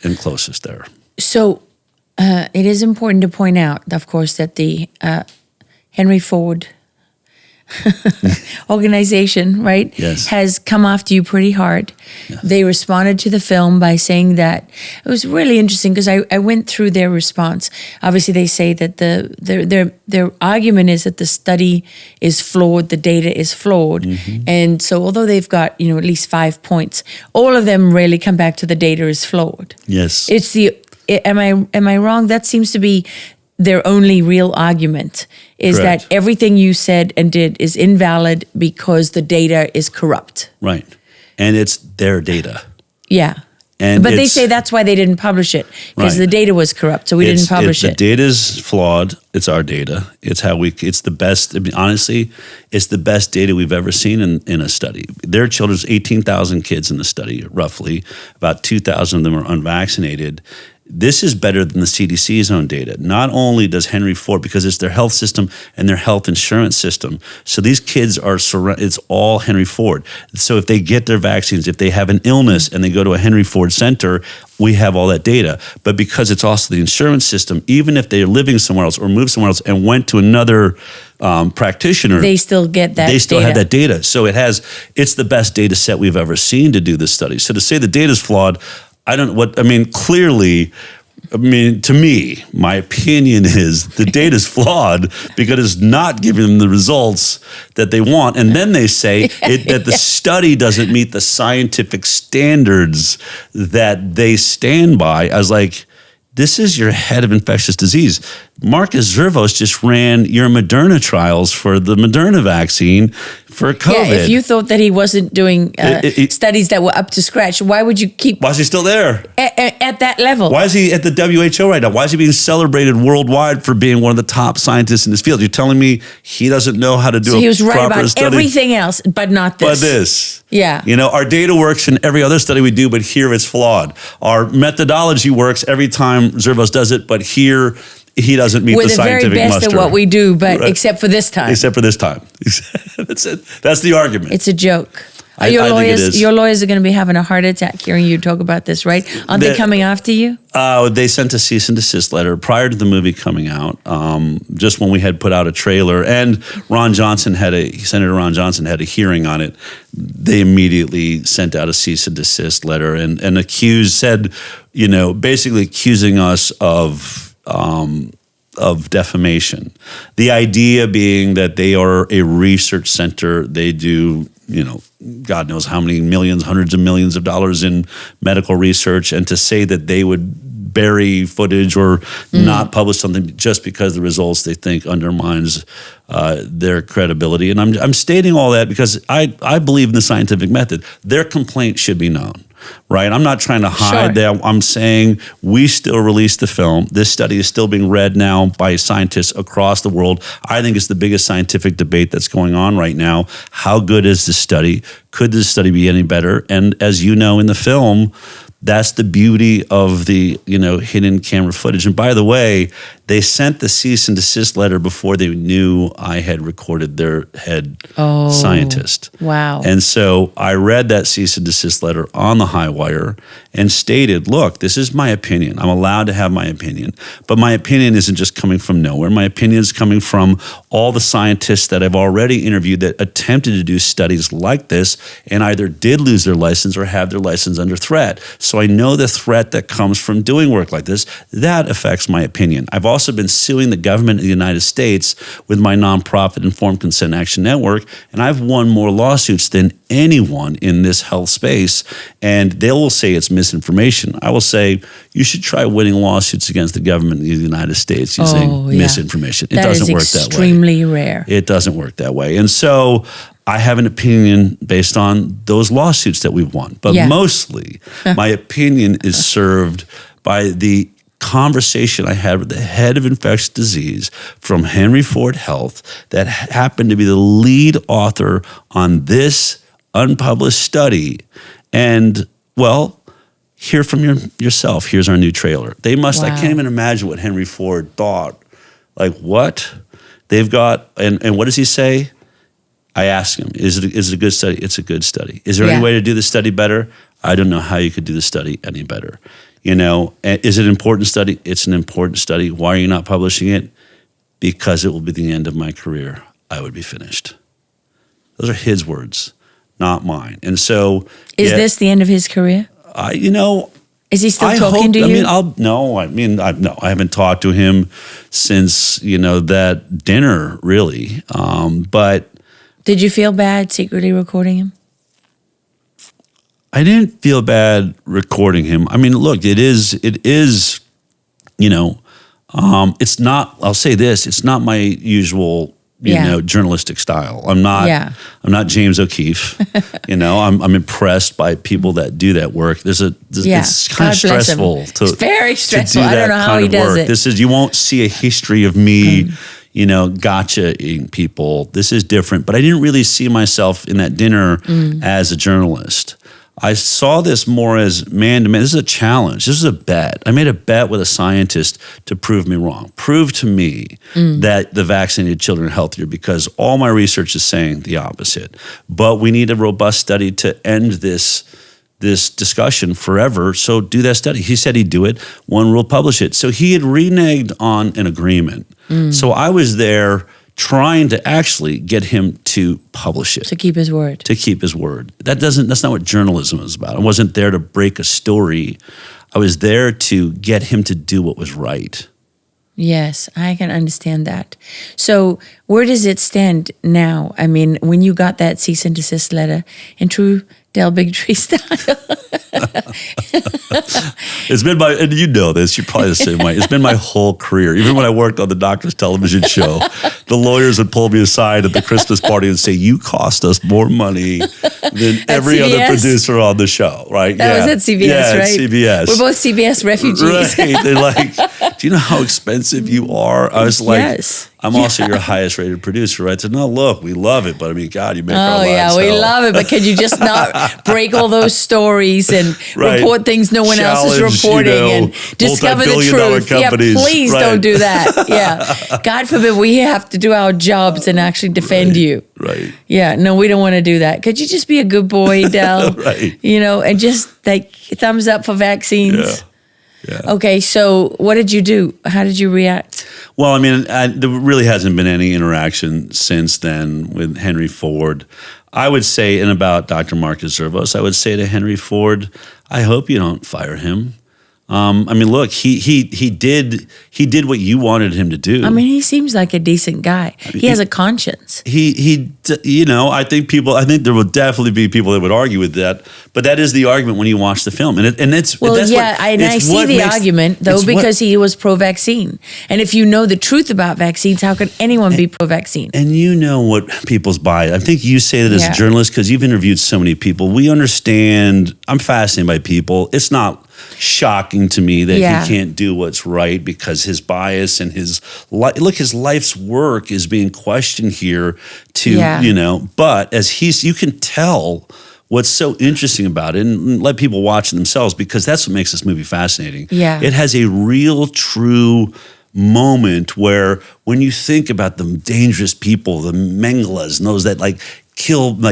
and closest there. So it is important to point out, of course, that the Henry Ford organization, right, has come after you pretty hard. Yes. They responded to the film by saying that it was really interesting because I went through their response. Obviously, they say that their argument is that the study is flawed, the data is flawed, and so although they've got at least 5 points, all of them really come back to the data is flawed. Yes, it's am I wrong? That seems to be their only real argument is Correct. that everything you said and did is invalid because the data is corrupt. Right. And it's their data. Yeah. But they say that's why they didn't publish it, because the data was corrupt, so we didn't publish it. The data is flawed. It's our data. It's it's the best. I mean, honestly, it's the best data we've ever seen in a study. Their children's 18,000 kids in the study, roughly. About 2,000 of them are unvaccinated. This is better than the CDC's own data. Not only does Henry Ford, because it's their health system and their health insurance system. So these kids it's all Henry Ford. So if they get their vaccines, if they have an illness and they go to a Henry Ford center, we have all that data. But because it's also the insurance system, even if they're living somewhere else or moved somewhere else and went to another practitioner, they still get that. They still have that data. So it's the best data set we've ever seen to do this study. So to say the data is flawed, clearly, to me, my opinion is the data is flawed because it's not giving them the results that they want. And then they say that the study doesn't meet the scientific standards that they stand by. I was like, this is your head of infectious disease. Marcus Zervos just ran your Moderna trials for the Moderna vaccine for COVID. Yeah, if you thought that he wasn't doing studies that were up to scratch, why would you keep... Why is he still there? At that level. Why is he at the WHO right now? Why is he being celebrated worldwide for being one of the top scientists in this field? You're telling me he doesn't know how to do he was right about everything else, but not this. But this. Yeah. Our data works in every other study we do, but here it's flawed. Our methodology works every time Zervos does it, but here he doesn't meet the scientific muster. We're the very best at what we do, but except for this time. Except for this time. That's it. That's the argument. It's a joke. Are your lawyers are going to be having a heart attack hearing you talk about this, right? Aren't they coming after you? They sent a cease and desist letter prior to the movie coming out, just when we had put out a trailer, and Senator Ron Johnson had a hearing on it. They immediately sent out a cease and desist letter and basically accusing us of defamation. The idea being that they are a research center. They do, God knows how many millions, hundreds of millions of dollars in medical research. And to say that they would bury footage or not publish something just because the results they think undermines their credibility. And I'm stating all that because I believe in the scientific method. Their complaint should be known. Right? I'm not trying to hide that. I'm saying we still release the film. This study is still being read now by scientists across the world. I think it's the biggest scientific debate that's going on right now. How good is this study? Could this study be any better? And as you know in the film, that's the beauty of the, hidden camera footage. And by the way, they sent the cease and desist letter before they knew I had recorded their head scientist. Wow. And so I read that cease and desist letter on the Highwire and stated, look, this is my opinion. I'm allowed to have my opinion. But my opinion isn't just coming from nowhere. My opinion is coming from all the scientists that I've already interviewed that attempted to do studies like this and either did lose their license or have their license under threat. So I know the threat that comes from doing work like this. That affects my opinion. I've also been suing the government of the United States with my nonprofit Informed Consent Action Network, and I've won more lawsuits than anyone in this health space, and they will say it's misinformation. I will say you should try winning lawsuits against the government of the United States using misinformation. It doesn't work that way. Extremely rare. It doesn't work that way. And so I have an opinion based on those lawsuits that we've won. But mostly my opinion is served by the conversation I had with the head of infectious disease from Henry Ford Health that happened to be the lead author on this unpublished study. And, well, hear from yourself. Here's our new trailer. They must, I can't even imagine what Henry Ford thought. Like, what? They've got, and what does he say? I asked him, is it a good study? It's a good study. Is there any way to do the study better? I don't know how you could do the study any better. Is it an important study? It's an important study. Why are you not publishing it? Because it will be the end of my career. I would be finished. Those are his words, not mine. And so, is this the end of his career? Is he still talking to you? I haven't talked to him since that dinner, really. But did you feel bad secretly recording him? I didn't feel bad recording him. I mean, look, it is, it's not, I'll say this, it's not my usual, journalistic style. I'm not James O'Keefe. I'm impressed by people that do that work. It's kind of stressful. It's very stressful. I don't know how he does it. You won't see a history of me, gotcha-ing people. This is different. But I didn't really see myself in that dinner as a journalist. I saw this more as man-to-man. This is a challenge. This is a bet. I made a bet with a scientist to prove me wrong. Prove to me that the vaccinated children are healthier because all my research is saying the opposite. But we need a robust study to end this discussion forever. So do that study. He said he'd do it. One will publish it. So he had reneged on an agreement. So I was there trying to actually get him to publish it. To keep his word. That's not what journalism is about. I wasn't there to break a story. I was there to get him to do what was right. Yes, I can understand that. So where does it stand now? I mean, when you got that cease and desist letter in true Del Bigtree style. It's been and you know this, you're probably the same way. It's been my whole career. Even when I worked on the Doctor's television show, the lawyers would pull me aside at the Christmas party and say, you cost us more money than every other producer on the show, right? That was at CBS, right? CBS. We're both CBS refugees. Right. They're like, do you know how expensive you are? I was like, I'm also your highest rated producer, right? So no, look, we love it, but I mean, God, you make our lives hell. We love it, but can you just not break all those stories and and Right. report things no one else is Challenge, reporting and discover the multi-billion-dollar truth. Yeah, companies. please Right. don't do that. Yeah. God forbid we have to do our jobs and actually defend you. Right. Yeah, no, we don't want to do that. Could you just be a good boy, Del? Right. And just like thumbs up for vaccines? Yeah. Okay, so what did you do? How did you react? Well, I mean, there really hasn't been any interaction since then with Henry Ford. I would say, and about Dr. Marcus Zervos, I would say to Henry Ford, I hope you don't fire him. I mean, look, he did what you wanted him to do. I mean, he seems like a decent guy. He has a conscience. I think there will definitely be people that would argue with that, but that is the argument when you watch the film, and it's well, that's yeah, I see the argument though because he was pro-vaccine, and if you know the truth about vaccines, how can anyone be pro-vaccine? And you know what people's bias. I think you say that as a journalist because you've interviewed so many people. We understand. I'm fascinated by people. It's not shocking to me that he can't do what's right because his bias and his life's work is being questioned here but as you can tell what's so interesting about it, and let people watch it themselves because that's what makes this movie fascinating. Yeah. It has a real true moment where when you think about the dangerous people, the Mengelas and those that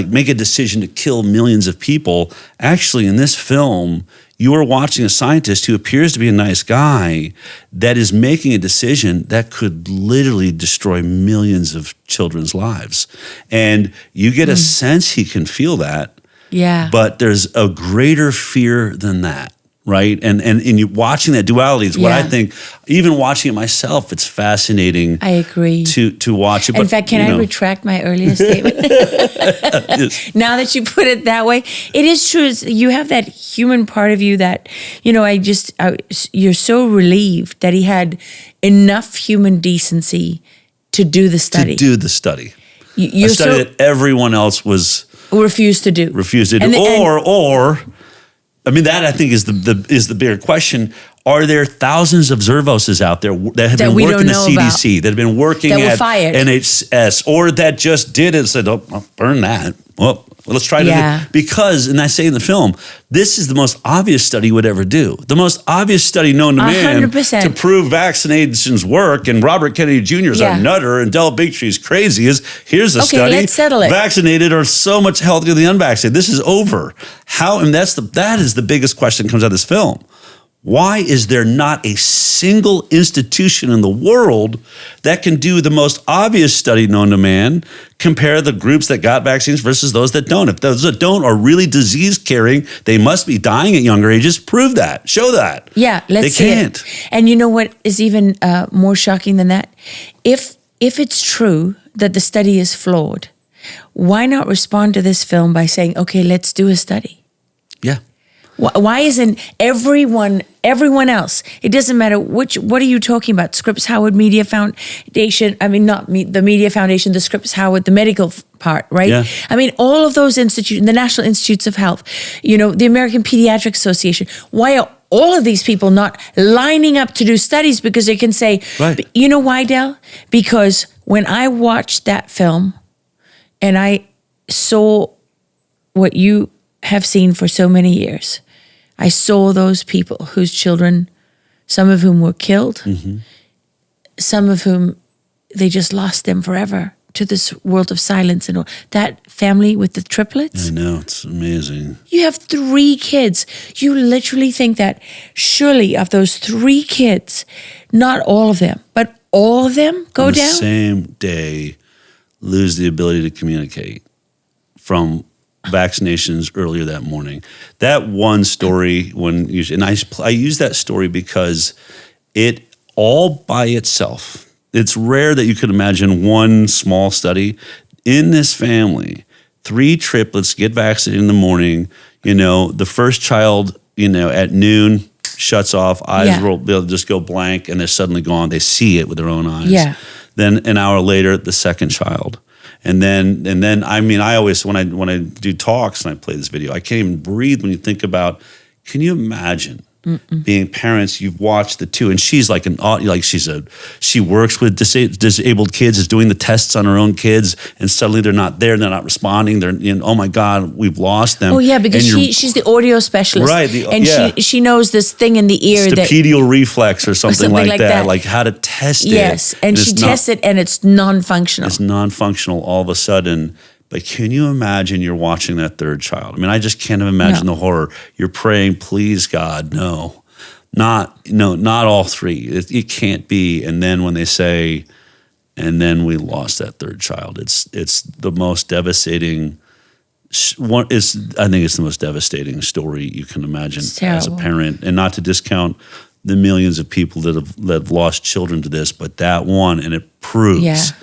make a decision to kill millions of people, actually in this film, you are watching a scientist who appears to be a nice guy that is making a decision that could literally destroy millions of children's lives. And you get a sense he can feel that. Yeah. But there's a greater fear than that. Right. And you watching that duality is what I think, even watching it myself, it's fascinating. I agree. To watch it. In fact, can I retract my earlier statement? Now that you put it that way, it is true. You have that human part of you that, you're so relieved that he had enough human decency to do the study. A study that everyone else refused to do. Or I mean, that I think is the bigger question. Are there thousands of Zervoses out there that have been working the CDC, that have been working at NHS, or that just did it and said, "Oh, I'll burn that. Well, let's try to do." Because, and I say in the film, this is the most obvious study you would ever do. The most obvious study known to man 100%. to prove vaccinations work, and Robert Kennedy Jr. is a nutter, and Del Bigtree is crazy, here's a study. Let's settle it. Vaccinated are so much healthier than the unvaccinated. This is over. And that is the biggest question that comes out of this film. Why is there not a single institution in the world that can do the most obvious study known to man, compare the groups that got vaccines versus those that don't? If those that don't are really disease carrying, they must be dying at younger ages. Prove that. Show that. Yeah, let's see it. And you know what is even more shocking than that? If it's true that the study is flawed, why not respond to this film by saying, okay, let's do a study? Yeah. Why isn't everyone else? It doesn't matter what are you talking about? Scripps Howard Media Foundation. I mean, not the Media Foundation, the Scripps Howard, the medical part, right? Yeah. I mean, all of those institutions, the National Institutes of Health, the American Pediatric Association. Why are all of these people not lining up to do studies? Because they can say, you know why, Del? Because when I watched that film and I saw what you have seen for so many years, I saw those people whose children, some of whom were killed, some of whom they just lost them forever to this world of silence. And all. That family with the triplets. I know, it's amazing. You have 3 kids. You literally think that surely of those 3 kids, not all of them, but all of them go down? On the same day, lose the ability to communicate from vaccinations earlier that morning. That one story, I use that story because it all by itself, it's rare that you could imagine one small study. In this family, 3 triplets get vaccinated in the morning. The first child, at noon shuts off, eyes roll, they'll just go blank and they're suddenly gone. They see it with their own eyes. Yeah. Then an hour later, the second child. And then, I mean, I always, when I do talks and I play this video, I can't even breathe when you think about, can you imagine being parents, you've watched the two, and she's like she works with disabled kids, is doing the tests on her own kids, and suddenly they're not there, they're not responding. They're oh my God, we've lost them. Oh yeah, because she's the audio specialist, right? She knows this thing in the ear, stapedial reflex or something like that, like how to test it. Yes, and she tests it, and it's non-functional. It's non-functional all of a sudden. But can you imagine you're watching that third child? I mean, I just can't imagine the horror. You're praying, please, God, not all three. It can't be. And then when they say, and then we lost that third child, it's the most devastating. I think it's the most devastating story you can imagine as a parent, and not to discount the millions of people that have lost children to this, but that one, and it proves.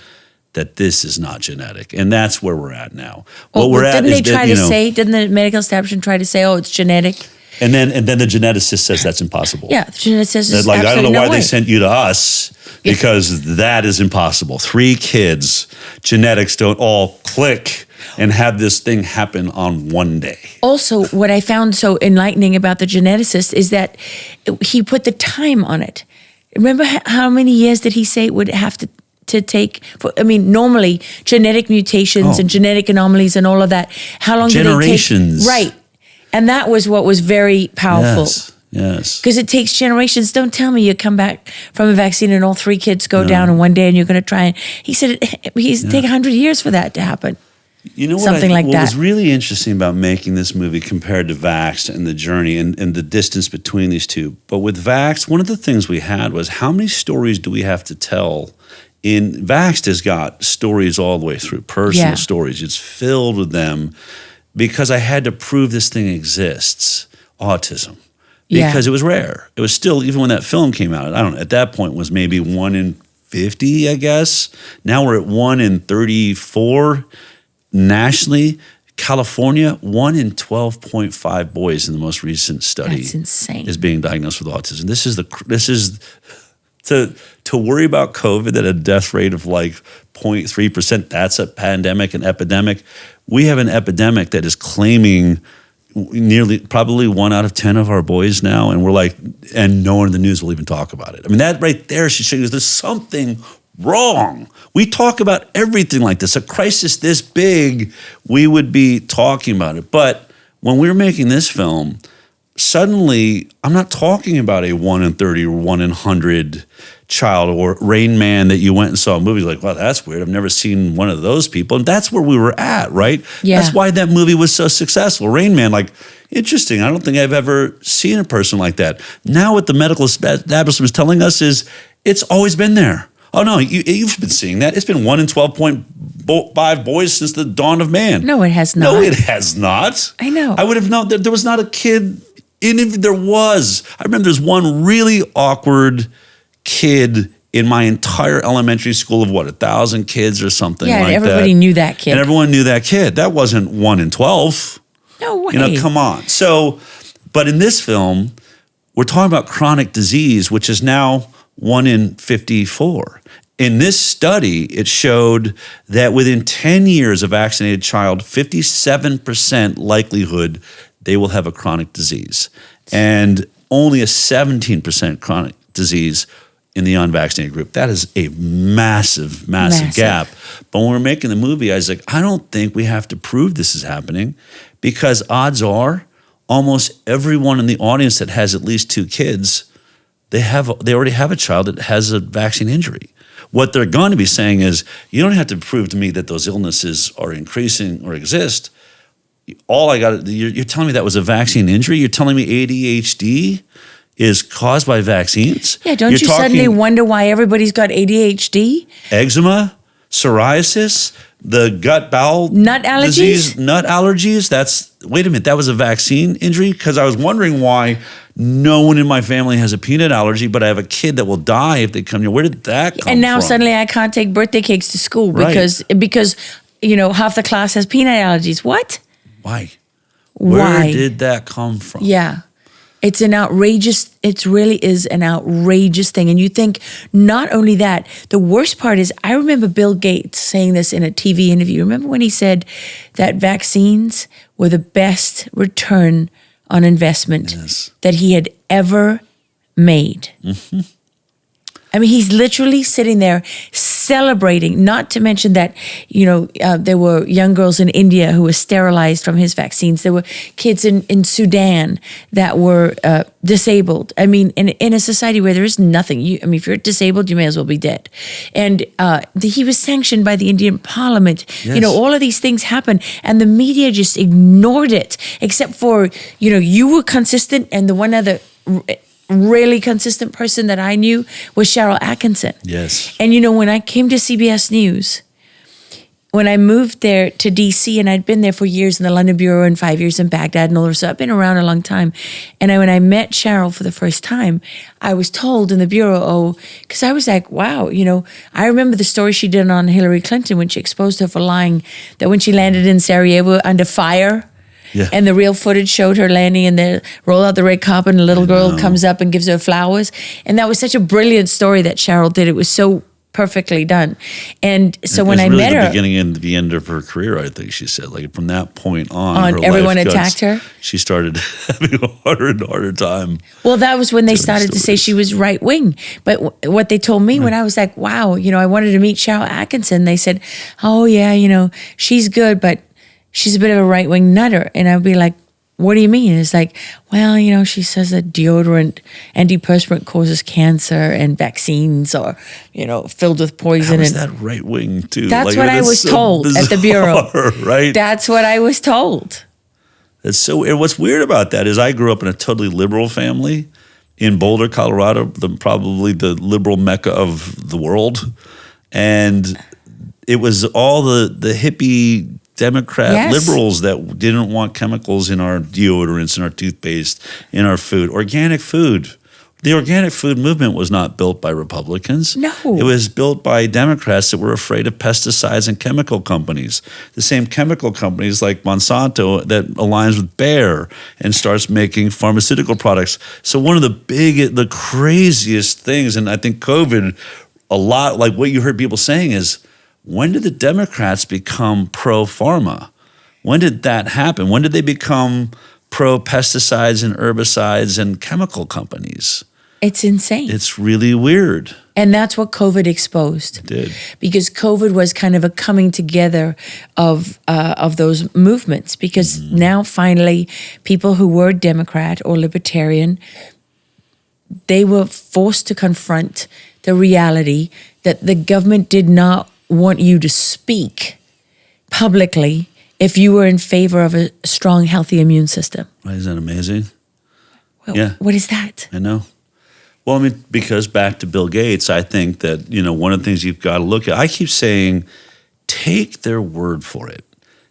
That this is not genetic, and that's where we're at now. Didn't the medical establishment try to say, oh, it's genetic? And then the geneticist says that's impossible. Yeah, the geneticist is I don't know why they sent you to us, because that is impossible. 3 kids, genetics don't all click and have this thing happen on one day. Also, what I found so enlightening about the geneticist is that he put the time on it. Remember how many years did he say it would have to take? Normally genetic mutations and genetic anomalies and all of that, how long generations. Do they take? Right. And that was what was very powerful. Yes. Because it takes generations. Don't tell me you come back from a vaccine and all 3 kids go down in one day and you're going to try and, he said he's take 100 years for that to happen. You know what was really interesting about making this movie compared to Vaxxed and the journey and the distance between these two. But with Vaxxed, one of the things we had was, how many stories do we have to tell? Vaxxed has got stories all the way through, personal stories. It's filled with them, because I had to prove this thing exists, autism, because it was rare. It was still, even when that film came out, I don't know, at that point was maybe 1 in 50, I guess. Now we're at 1 in 34 nationally. California, 1 in 12.5 boys in the most recent study. That's insane. Is being diagnosed with autism. This is to worry about COVID at a death rate of like 0.3%, that's a pandemic, an epidemic. We have an epidemic that is claiming probably 1 out of 10 of our boys now, and we're like, and no one in the news will even talk about it. I mean, that right there should show you there's something wrong. We talk about everything like this. A crisis this big, we would be talking about it. But when we were making this film, suddenly, I'm not talking about a 1 in 30 or 1 in 100 child, or Rain Man that you went and saw a movie like, wow, that's weird. I've never seen one of those people. And that's where we were at, right? Yeah. That's why that movie was so successful. Rain Man, like, interesting. I don't think I've ever seen a person like that. Now what the medical establishment is telling us is it's always been there. Oh, no, you've been seeing that. It's been 1 in 12.5 boys since the dawn of man. No, it has not. No, it has not. I know. I would have known that there was not a kid. And if there was, I remember there's one really awkward kid in my entire elementary school of 1,000 kids or something like that. Yeah, everybody knew that kid. And everyone knew that kid. That wasn't 1 in 12. No way. Come on. So, but in this film, we're talking about chronic disease, which is now 1 in 54. In this study, it showed that within 10 years, a vaccinated child, 57% likelihood they will have a chronic disease, and only a 17% chronic disease in the unvaccinated group. That is a massive gap. But when we're making the movie, I was like, I don't think we have to prove this is happening, because odds are almost everyone in the audience that has at least 2 kids, they already have a child that has a vaccine injury. What they're going to be saying is, you don't have to prove to me that those illnesses are increasing or exist. You're telling me that was a vaccine injury? You're telling me ADHD is caused by vaccines? Yeah, don't you suddenly wonder why everybody's got ADHD? Eczema, psoriasis, the gut bowel nut allergies? Disease, nut allergies. Wait a minute, that was a vaccine injury? Because I was wondering why no one in my family has a peanut allergy, but I have a kid that will die if they come here. Where did that come from? And now suddenly I can't take birthday cakes to school because half the class has peanut allergies. What? Why? Where did that come from? Yeah. It really is an outrageous thing. And you think, not only that, the worst part is, I remember Bill Gates saying this in a TV interview. Remember when he said that vaccines were the best return on investment that he had ever made. Mm-hmm. I mean, he's literally sitting there celebrating, not to mention that, there were young girls in India who were sterilized from his vaccines. There were kids in Sudan that were disabled. I mean, in a society where there is nothing, if you're disabled, you may as well be dead. And he was sanctioned by the Indian parliament. Yes. All of these things happened, and the media just ignored it, except for, you were consistent, and the one other really consistent person that I knew was Cheryl Atkinson. Yes. And when I came to CBS News, when I moved there to DC, and I'd been there for years in the London Bureau and 5 years in Baghdad and all that, so I've been around a long time. And when I met Cheryl for the first time, I was told in the Bureau, because I was like, wow, I remember the story she did on Hillary Clinton when she exposed her for lying, that when she landed in Sarajevo under fire, yeah. And the real footage showed her landing, and they roll out the red carpet, and a little girl comes up and gives her flowers. And that was such a brilliant story that Cheryl did. It was so perfectly done. And so when I met her, the beginning and the end of her career, I think she said, like from that point on her everyone attacked her. She started having a harder and harder time. Well, that was when they started to say she was right wing. But what they told me when I was like, wow, I wanted to meet Cheryl Atkinson, they said, oh yeah, she's good, but she's a bit of a right-wing nutter. And I'd be like, what do you mean? It's like, well, she says that deodorant, antiperspirant causes cancer, and vaccines are, filled with poison. How is that right-wing too? That's what I was told bizarre, at the Bureau. Right? That's what I was told. And what's weird about that is I grew up in a totally liberal family in Boulder, Colorado, probably the liberal mecca of the world. And it was all the hippie Democrat liberals that didn't want chemicals in our deodorants, in our toothpaste, in our food. Organic food. The organic food movement was not built by Republicans. No. It was built by Democrats that were afraid of pesticides and chemical companies. The same chemical companies like Monsanto that aligns with Bayer and starts making pharmaceutical products. So one of the craziest things, and I think COVID, a lot like what you heard people saying is, when did the Democrats become pro-pharma? When did that happen? When did they become pro-pesticides and herbicides and chemical companies? It's insane. It's really weird. And that's what COVID exposed. It did. Because COVID was kind of a coming together of those movements. Because now finally, people who were Democrat or Libertarian, they were forced to confront the reality that the government did not want you to speak publicly if you were in favor of a strong, healthy immune system. Right, isn't that amazing? Well, yeah. What is that? I know. Well, because back to Bill Gates, I think that, one of the things you've got to look at, I keep saying, take their word for it.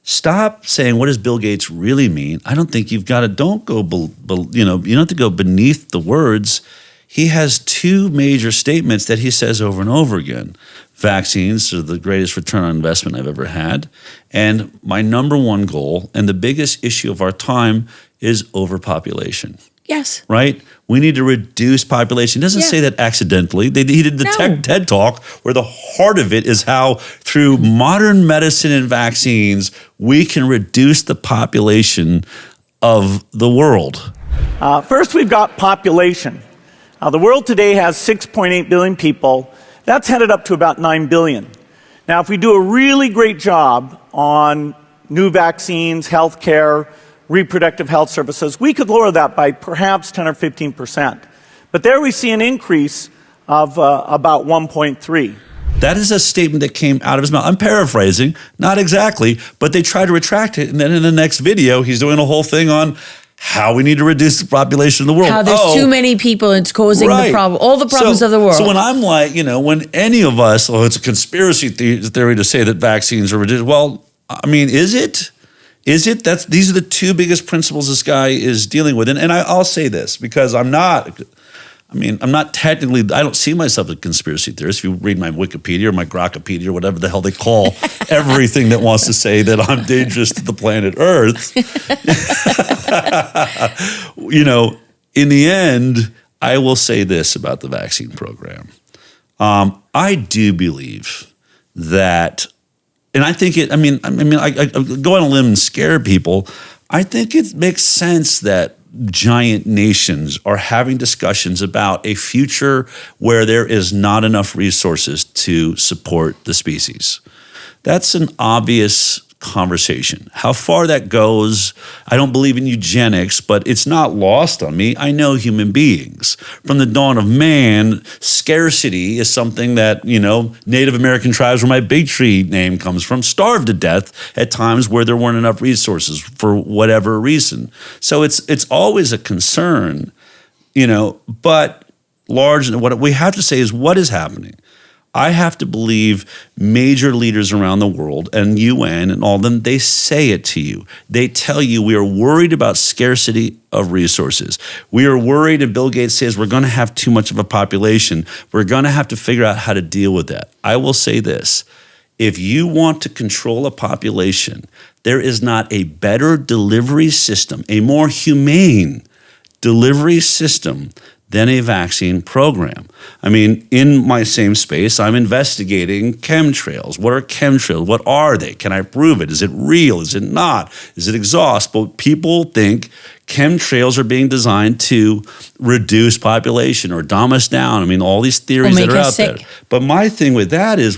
Stop saying, what does Bill Gates really mean? I don't think you've got to, don't go, you don't have to go beneath the words. He has two major statements that he says over and over again. Vaccines are the greatest return on investment I've ever had. And my number one goal and the biggest issue of our time is overpopulation. Yes. Right? We need to reduce population. He doesn't say that accidentally. He did the TED Talk where the heart of it is how through modern medicine and vaccines, we can reduce the population of the world. First, we've got population. The world today has 6.8 billion people. That's headed up to about 9 billion. Now, if we do a really great job on new vaccines, healthcare, reproductive health services, we could lower that by perhaps 10 or 15%. But there we see an increase of about 1.3. That is a statement that came out of his mouth. I'm paraphrasing, not exactly, but they tried to retract it. And then in the next video, he's doing a whole thing on how we need to reduce the population of the world. How there's too many people and it's causing the problem, all the problems of the world. So when I'm like, when any of us, it's a conspiracy theory to say that vaccines are reduced. Well, is it? Is it? These are the two biggest principles this guy is dealing with. And I'll say this because I'm not technically, I don't see myself as a conspiracy theorist. If you read my Wikipedia or my Grokpedia or whatever the hell they call everything that wants to say that I'm dangerous to the planet Earth, in the end, I will say this about the vaccine program. I do believe that, and I think I go on a limb and scare people. I think it makes sense that giant nations are having discussions about a future where there is not enough resources to support the species. That's an obvious conversation. How far that goes, I don't believe in eugenics, but it's not lost on me. I know human beings. From the dawn of man, scarcity is something that, Native American tribes, where my Bigtree name comes from, starved to death at times where there weren't enough resources for whatever reason. So it's always a concern, but large. What we have to say is what is happening. I have to believe major leaders around the world and UN and all of them, they say it to you. They tell you we are worried about scarcity of resources. We are worried, and Bill Gates says we're going to have too much of a population. We're going to have to figure out how to deal with that. I will say this. If you want to control a population, there is not a better delivery system, a more humane delivery system than a vaccine program. I mean, in my same space, I'm investigating chemtrails. What are chemtrails? What are they? Can I prove it? Is it real? Is it not? Is it exhaust? But people think chemtrails are being designed to reduce population or dumb us down. I mean, all these theories that are out there. But my thing with that is,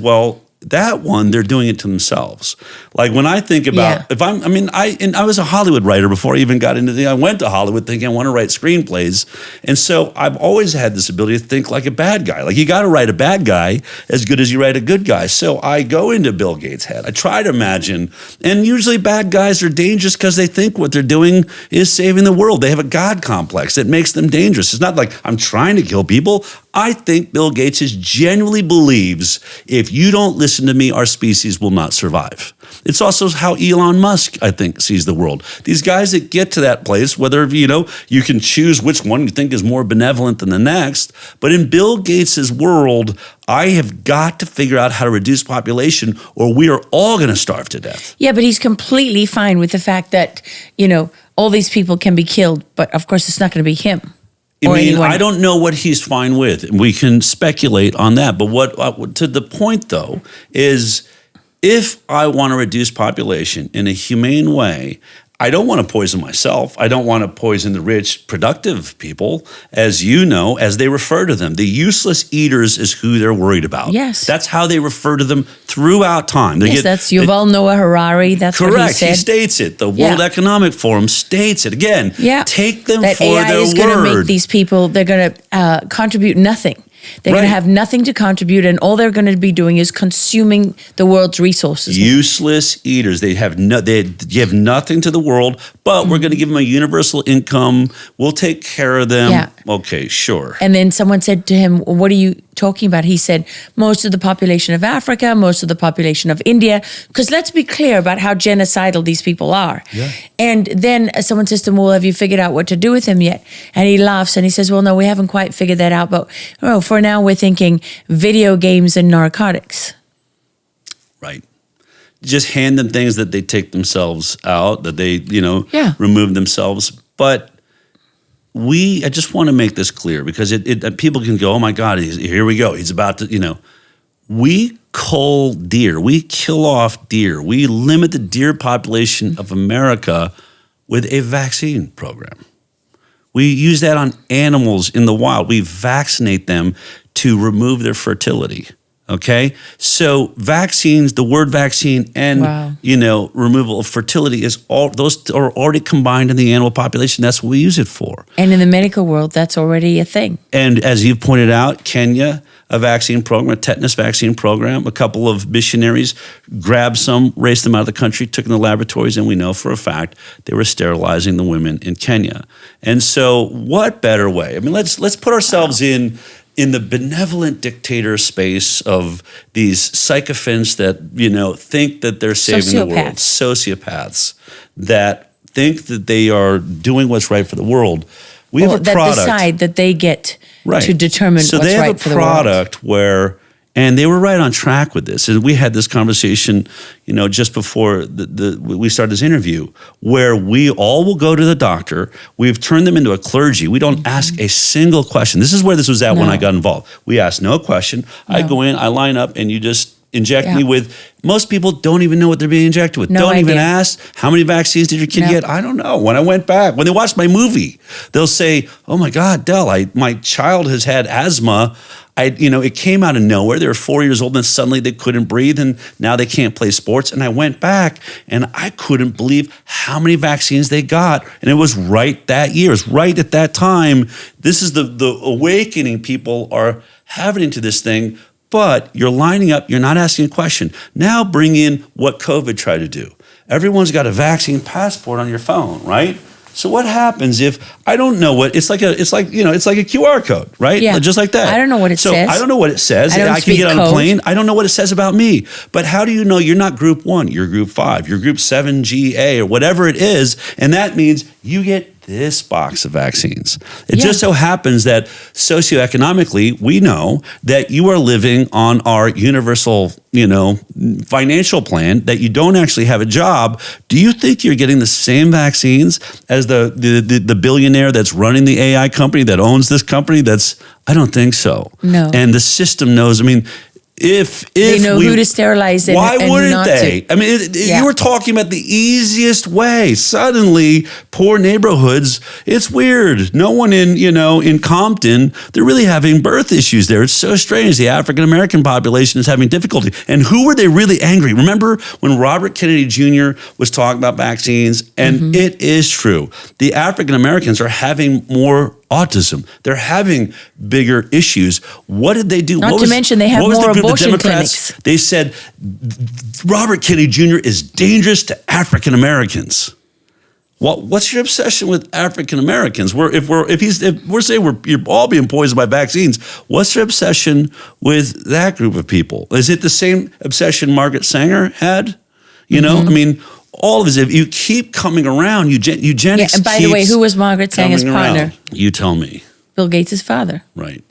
that one, they're doing it to themselves. Like when I think about, I was a Hollywood writer before I even got into I went to Hollywood thinking I want to write screenplays. And so I've always had this ability to think like a bad guy. Like you got to write a bad guy as good as you write a good guy. So I go into Bill Gates' head. I try to imagine, and usually bad guys are dangerous because they think what they're doing is saving the world. They have a God complex that makes them dangerous. It's not like I'm trying to kill people. I think Bill Gates genuinely believes if you don't listen to me, our species will not survive. It's also how Elon Musk, I think, sees the world. These guys that get to that place, whether, you can choose which one you think is more benevolent than the next. But in Bill Gates' world, I have got to figure out how to reduce population or we are all going to starve to death. Yeah, but he's completely fine with the fact that, all these people can be killed. But of course, it's not going to be him. I don't know what he's fine with. We can speculate on that. But what to the point, though, is if I want to reduce population in a humane way, I don't want to poison myself. I don't want to poison the rich, productive people, as you know, as they refer to them. The useless eaters is who they're worried about. Yes. That's how they refer to them throughout time. That's Yuval Noah Harari. That's correct. What he said. He states it. The World Economic Forum states it. Again, take them that for AI their word. is going to make these people, they're going to contribute nothing. They're going to have nothing to contribute, and all they're going to be doing is consuming the world's resources. Useless eaters. They give nothing to the world, but we're going to give them a universal income. We'll take care of them. Yeah. Okay, sure. And then someone said to him, what are you talking about? He said, most of the population of Africa, most of the population of India, because let's be clear about how genocidal these people are. Yeah. And then someone says to him, well, have you figured out what to do with him yet? And he laughs and he says, well, no, we haven't quite figured that out. But for now, we're thinking video games and narcotics. Right. Just hand them things that they take themselves out, that they, remove themselves. But I just want to make this clear because people can go, oh my God, here we go. He's about to, we cull deer. We kill off deer. We limit the deer population of America with a vaccine program. We use that on animals in the wild. We vaccinate them to remove their fertility. Okay? So vaccines, the word vaccine and, removal of fertility those are already combined in the animal population. That's what we use it for. And in the medical world, that's already a thing. And as you've pointed out, Kenya, a vaccine program, a tetanus vaccine program, a couple of missionaries grabbed some, raced them out of the country, took them to laboratories, and we know for a fact they were sterilizing the women in Kenya. And so what better way? I mean, let's put ourselves in the benevolent dictator space of these sycophants that, think that they're saving the world. Sociopaths that think that they are doing what's right for the world. We have a product. That decide that they get to determine what's right for the world. So they have a product where, and they were right on track with this. And we had this conversation, just before we started this interview, where we all will go to the doctor. We've turned them into a clergy. We don't ask a single question. This is where this was at when I got involved. We ask no question. I go in, I line up, and you just inject me with. Most people don't even know what they're being injected with. Don't even ask, how many vaccines did your kid get? I don't know. When I went back, when they watched my movie, they'll say, oh my God, Del, my child has had asthma. It came out of nowhere. They were 4 years old and suddenly they couldn't breathe and now they can't play sports. And I went back and I couldn't believe how many vaccines they got. And it was right that year. It was right at that time. This is the awakening people are having into this thing. But you're lining up, you're not asking a question. Now bring in what COVID tried to do. Everyone's got a vaccine passport on your phone, right? So what happens if I don't know what it's like a QR code, right? Yeah. Just like that. I don't know what it says. I don't know what it says. I can get on a plane. I don't know what it says about me. But how do you know you're not group 1, you're group 5, you're group 7GA or whatever it is, and that means you get this box of vaccines. It just so happens that socioeconomically, we know that you are living on our universal, financial plan, that you don't actually have a job. Do you think you're getting the same vaccines as the billionaire that's running the AI company that owns this company? I don't think so. No. And the system knows, if they know who to sterilize it, why and wouldn't not they? To. You were talking about the easiest way. Suddenly, poor neighborhoods. It's weird. No one in Compton, they're really having birth issues there. It's so strange. The African American population is having difficulty. And who were they really angry? Remember when Robert Kennedy Jr. was talking about vaccines? And it is true. The African Americans are having more autism. They're having bigger issues. What did they do? Not to mention they have more abortion clinics. They said Robert Kennedy Jr. is dangerous to African Americans. What's your obsession with African Americans? If we're saying you're all being poisoned by vaccines, what's your obsession with that group of people? Is it the same obsession Margaret Sanger had? All of this. If you keep coming around, eugenics. And by the way, who was Margaret Sanger's partner? You tell me. Bill Gates' father. Right.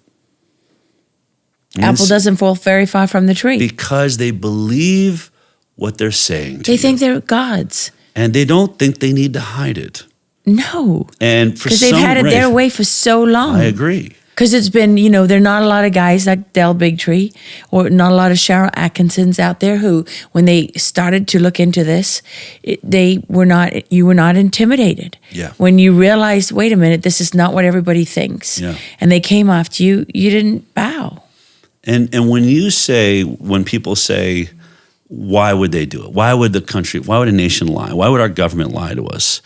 Apple doesn't fall very far from the tree. Because they believe what they're saying. They think they're gods. And they don't think they need to hide it. No. And because they've had it their way for so long. I agree. Because it's been, there are not a lot of guys like Del Bigtree or not a lot of Cheryl Atkinsons out there who, when they started to look into this, you were not intimidated. Yeah. When you realized, wait a minute, this is not what everybody thinks. Yeah. And they came after you, you didn't bow. And when people say, why would they do it? Why would a nation lie? Why would our government lie to us?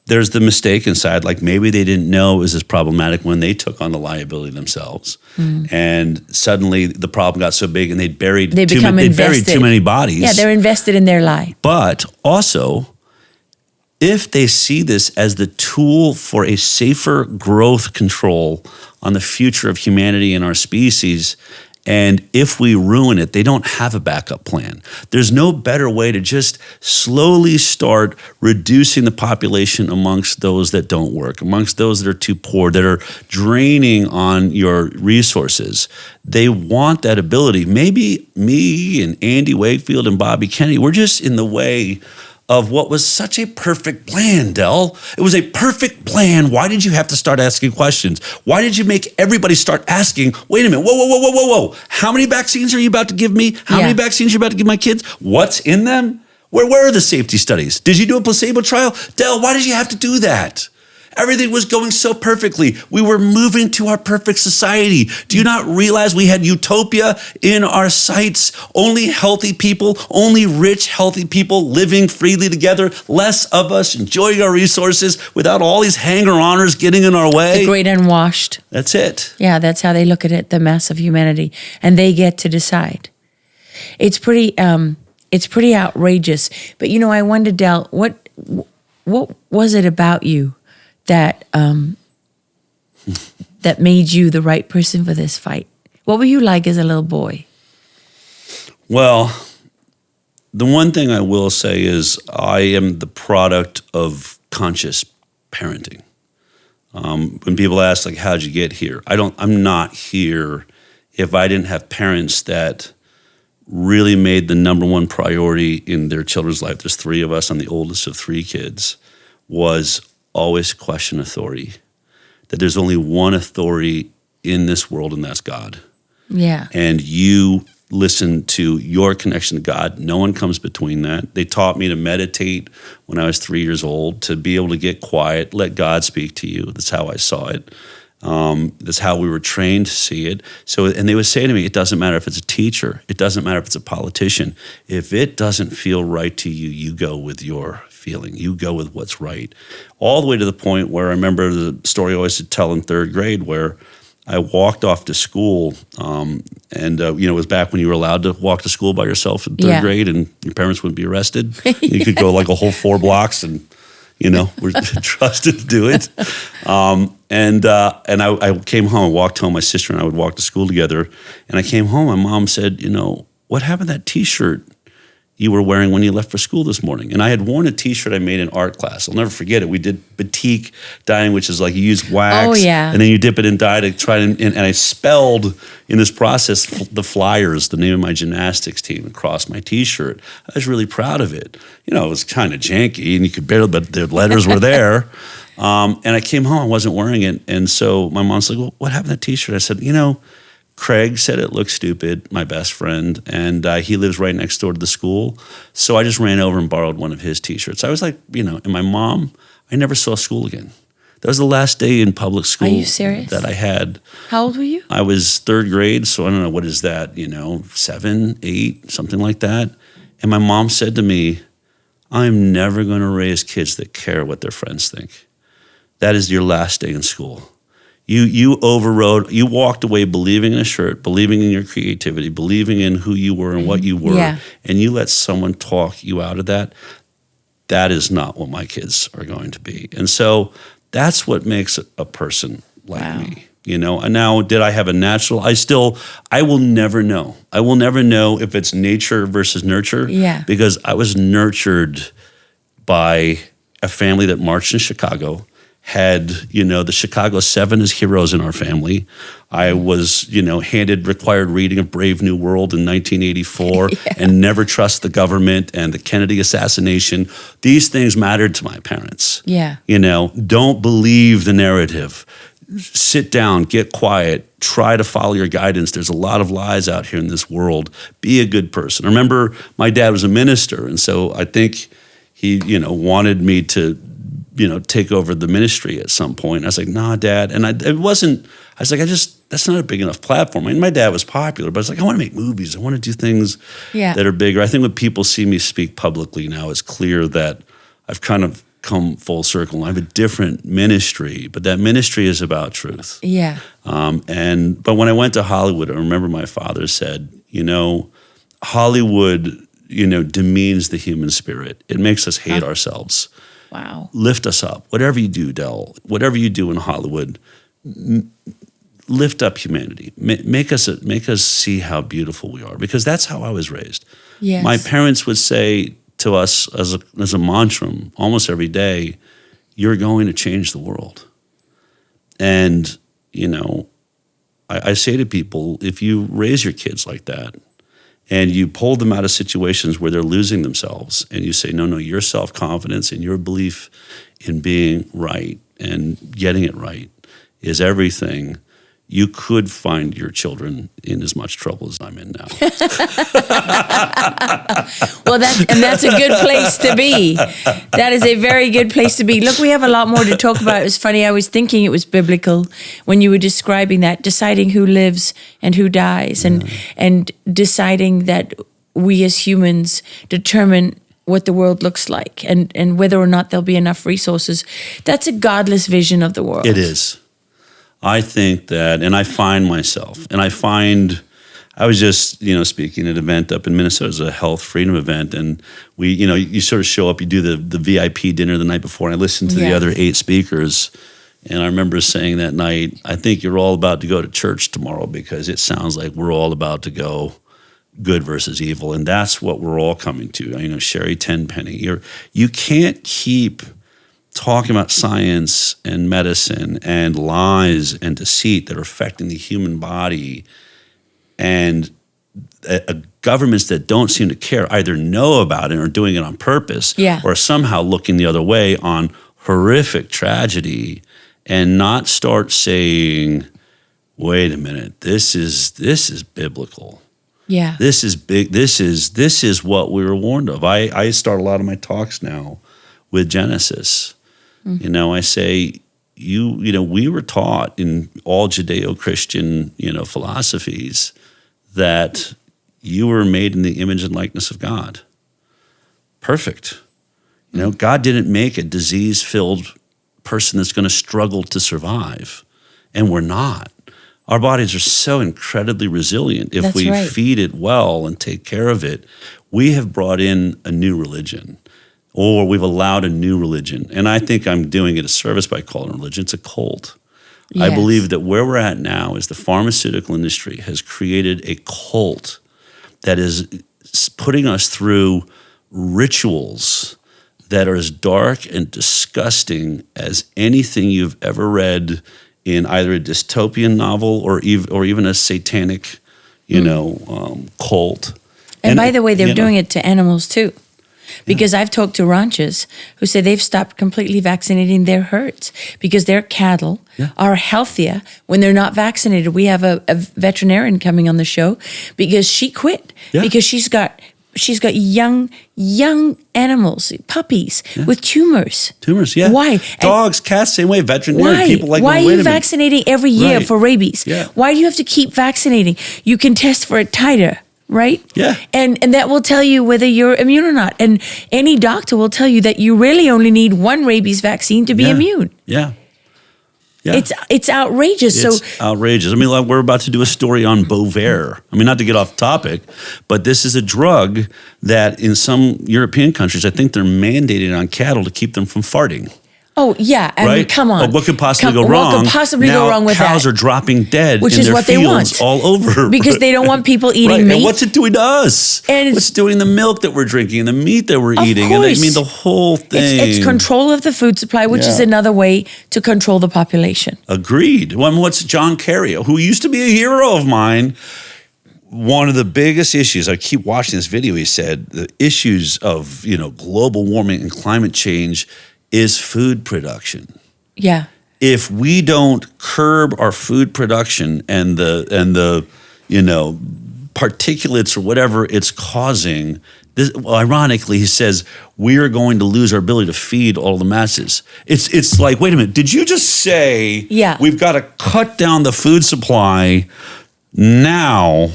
There's the mistaken side, like maybe they didn't know it was as problematic when they took on the liability themselves. And suddenly the problem got so big and they buried too many bodies. Yeah, they're invested in their lie. But also, if they see this as the tool for a safer growth control on the future of humanity and our species, and if we ruin it, they don't have a backup plan. There's no better way to just slowly start reducing the population amongst those that don't work, amongst those that are too poor, that are draining on your resources. They want that ability. Maybe me and Andy Wakefield and Bobby Kennedy, we're just in the way of what was such a perfect plan, Del. It was a perfect plan. Why did you have to start asking questions? Why did you make everybody start asking, wait a minute, whoa. How many vaccines are you about to give me? How many vaccines are you about to give my kids? What's in them? Where are the safety studies? Did you do a placebo trial? Del, why did you have to do that? Everything was going so perfectly. We were moving to our perfect society. Do you not realize we had utopia in our sights? Only healthy people, only rich, healthy people living freely together, less of us enjoying our resources without all these hanger-oners getting in our way. The great unwashed. That's it. Yeah, that's how they look at it, the mass of humanity. And they get to decide. It's pretty outrageous. But, I wonder, Del, what was it about you that made you the right person for this fight? What were you like as a little boy? Well, the one thing I will say is I am the product of conscious parenting. When people ask, like, how'd you get here? I'm not here if I didn't have parents that really made the number one priority in their children's life. There's 3 of us. I'm the oldest of 3 kids. Was always question authority, that there's only one authority in this world, and that's God. Yeah. And you listen to your connection to God. No one comes between that. They taught me to meditate when I was 3 years old, to be able to get quiet, let God speak to you. That's how I saw it. That's how we were trained to see it. So, and they would say to me, it doesn't matter if it's a teacher. It doesn't matter if it's a politician. If it doesn't feel right to you, you go with your feeling. You go with what's right. All the way to the point where I remember the story I always tell in third grade, where I walked off to school, it was back when you were allowed to walk to school by yourself in third grade, and your parents wouldn't be arrested. You could go like a whole 4 blocks, and were trusted to do it. I came home. I walked home. My sister and I would walk to school together. And I came home. My mom said, what happened to that T-shirt you were wearing when you left for school this morning? And I had worn a T-shirt I made in art class. I'll never forget it. We did batik dyeing, which is like you use wax, and then you dip it in dye to try and I spelled in this process the Flyers, the name of my gymnastics team, across my T-shirt. I was really proud of it. It was kind of janky, and you could barely, but the letters were there. And I came home, I wasn't wearing it, and so my mom's like, "Well, what happened to that T-shirt?" I said, Craig said it looked stupid, my best friend, and he lives right next door to the school. So I just ran over and borrowed one of his T-shirts. I was like, and my mom, I never saw school again. That was the last day in public school. Are you serious? That I had. How old were you? I was third grade, so I don't know, what is that, 7, 8, something like that. And my mom said to me, I'm never going to raise kids that care what their friends think. That is your last day in school. You overrode, you walked away believing in a shirt, believing in your creativity, believing in who you were and what you were, and you let someone talk you out of that. That is not what my kids are going to be. And so that's what makes a person like me. And now, did I have a natural? I will never know. I will never know if it's nature versus nurture, because I was nurtured by a family that marched in Chicago, had, the Chicago 7 as heroes in our family. I was, handed required reading of Brave New World in 1984 and Never Trust the Government and the Kennedy assassination. These things mattered to my parents. Don't believe the narrative. Sit down, get quiet, try to follow your guidance. There's a lot of lies out here in this world. Be a good person. I remember my dad was a minister, and so I think he, wanted me to take over the ministry at some point. I was like, nah, Dad. And I was like, that's not a big enough platform. I mean, my dad was popular, but I was like, I want to make movies. I want to do things that are bigger. I think when people see me speak publicly now, it's clear that I've kind of come full circle. I have a different ministry, but that ministry is about truth. But when I went to Hollywood, I remember my father said, Hollywood, demeans the human spirit. It makes us hate ourselves. Wow. Lift us up. Whatever you do, Del, whatever you do in Hollywood, lift up humanity. Make us see how beautiful we are, because that's how I was raised. My parents would say to us as a mantra almost every day, you're going to change the world. And, I say to people, if you raise your kids like that, and you pull them out of situations where they're losing themselves, and you say, no, your self-confidence and your belief in being right and getting it right is everything, you could find your children in as much trouble as I'm in now. Well, that's a good place to be. That is a very good place to be. Look, we have a lot more to talk about. It was funny. I was thinking it was biblical when you were describing that, deciding who lives and who dies, and deciding that we as humans determine what the world looks like and whether or not there'll be enough resources. That's a godless vision of the world. It is. I think that, and I find myself, I was just, speaking at an event up in Minnesota. It was a health freedom event, and we, you sort of show up, you do the VIP dinner the night before, and I listened to the other 8 speakers, and I remember saying that night, I think you're all about to go to church tomorrow, because it sounds like we're all about to go good versus evil, and that's what we're all coming to. Sherry Tenpenny, you can't keep talking about science and medicine and lies and deceit that are affecting the human body, and governments that don't seem to care either know about it or doing it on purpose, or somehow looking the other way on horrific tragedy, and not start saying, wait a minute, this is biblical. Yeah. This is big. This is what we were warned of. I start a lot of my talks now with Genesis. You know, I say, you know, we were taught in all Judeo-Christian, you know, philosophies that you were made in the image and likeness of God. Perfect. You know, God didn't make a disease-filled person that's going to struggle to survive, and we're not. Our bodies are so incredibly resilient. If That's we right. feed it well and take care of it, we have brought in a new religion, or we've allowed a new religion. And I think I'm doing it a service by calling it a religion. It's a cult. Yes. I believe that where we're at now is the pharmaceutical industry has created a cult that is putting us through rituals that are as dark and disgusting as anything you've ever read in either a dystopian novel or even a satanic, you know, cult. And by the way, they're doing it to animals too. Because I've talked to ranchers who say they've stopped completely vaccinating their herds because their cattle are healthier when they're not vaccinated. We have a veterinarian coming on the show because she quit because she's got young animals, puppies with tumors. Tumors, yeah. Why? Dogs, cats, same way. Veterinarian Why? people like, why well, are wait you a minute. vaccinating every year Right. for rabies? Yeah. Why do you have to keep vaccinating? You can test for it titer, right? Yeah. And that will tell you whether you're immune or not. And any doctor will tell you that you really only need one rabies vaccine to be immune. Yeah. Yeah. It's outrageous. It's outrageous. I mean, like, we're about to do a story on Bovaer. I mean, not to get off topic, but this is a drug that in some European countries, I think they're mandated on cattle to keep them from farting. Oh, yeah. I mean, Right? come on. But what could possibly go wrong? What could possibly go wrong with cows that? are dropping dead Which in is their what they fields want. all over. Because they don't want people eating Right. meat. And what's it doing to us? And what's it doing to the milk that we're drinking and the meat that we're Of eating? course. And I mean, the whole thing. It's control of the food supply, which is another way to control the population. Agreed. Well, what's John Kerry, who used to be a hero of mine? One of the biggest issues, I keep watching this video, he said, the issues of, you know, global warming and climate change is food production. Yeah. If we don't curb our food production and the you know, particulates or whatever it's causing, well, ironically, he says we are going to lose our ability to feed all the masses. It's like, wait a minute, did you just say we've got to cut down the food supply now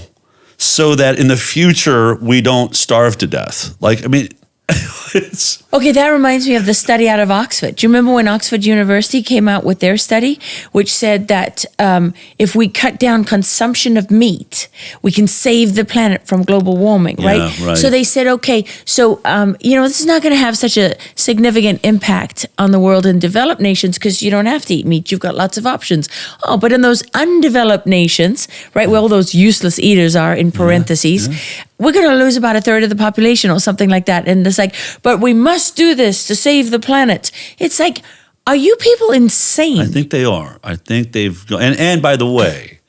so that in the future we don't starve to death? Like, I mean, it's... Okay, that reminds me of the study out of Oxford. Do you remember when Oxford University came out with their study, which said that if we cut down consumption of meat, we can save the planet from global warming, right? Right. So they said, okay, so, you know, this is not going to have such a significant impact on the world in developed nations because you don't have to eat meat. You've got lots of options. Oh, but in those undeveloped nations, right, where all those useless eaters are, in parentheses, we're going to lose about a third of the population or something like that. And it's like, but we must do this to save the planet. It's like, are you people insane? I think they are. I think they've and by the way,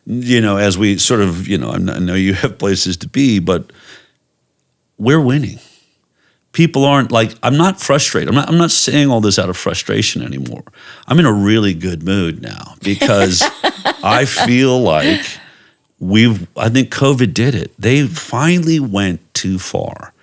you know, as we sort of, you know, I know you have places to be, but we're winning. People aren't like, I'm not frustrated. I'm not saying all this out of frustration anymore. I'm in a really good mood now because I feel like I think COVID did it. They finally went too far.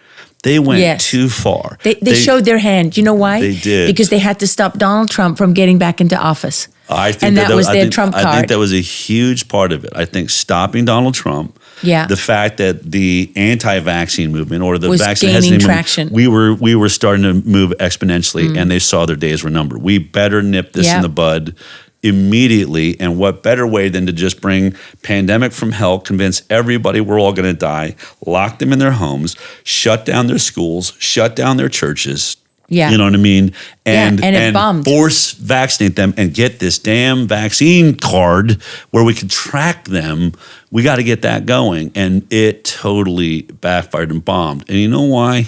They went too far. They showed their hand. You know why? They did. Because they had to stop Donald Trump from getting back into office. I think and that was their trump card. I think that was a huge part of it. I think stopping Donald Trump, the fact that the anti-vaccine movement or the was vaccine gaining traction. we were starting to move exponentially, and they saw their days were numbered. We better nip this in the bud immediately, and what better way than to just bring pandemic from hell, convince everybody we're all going to die, lock them in their homes, shut down their schools, shut down their churches. Yeah. You know what I mean? And it bombed. Force vaccinate them and get this damn vaccine card where we can track them. We got to get that going. And it totally backfired and bombed. And you know why?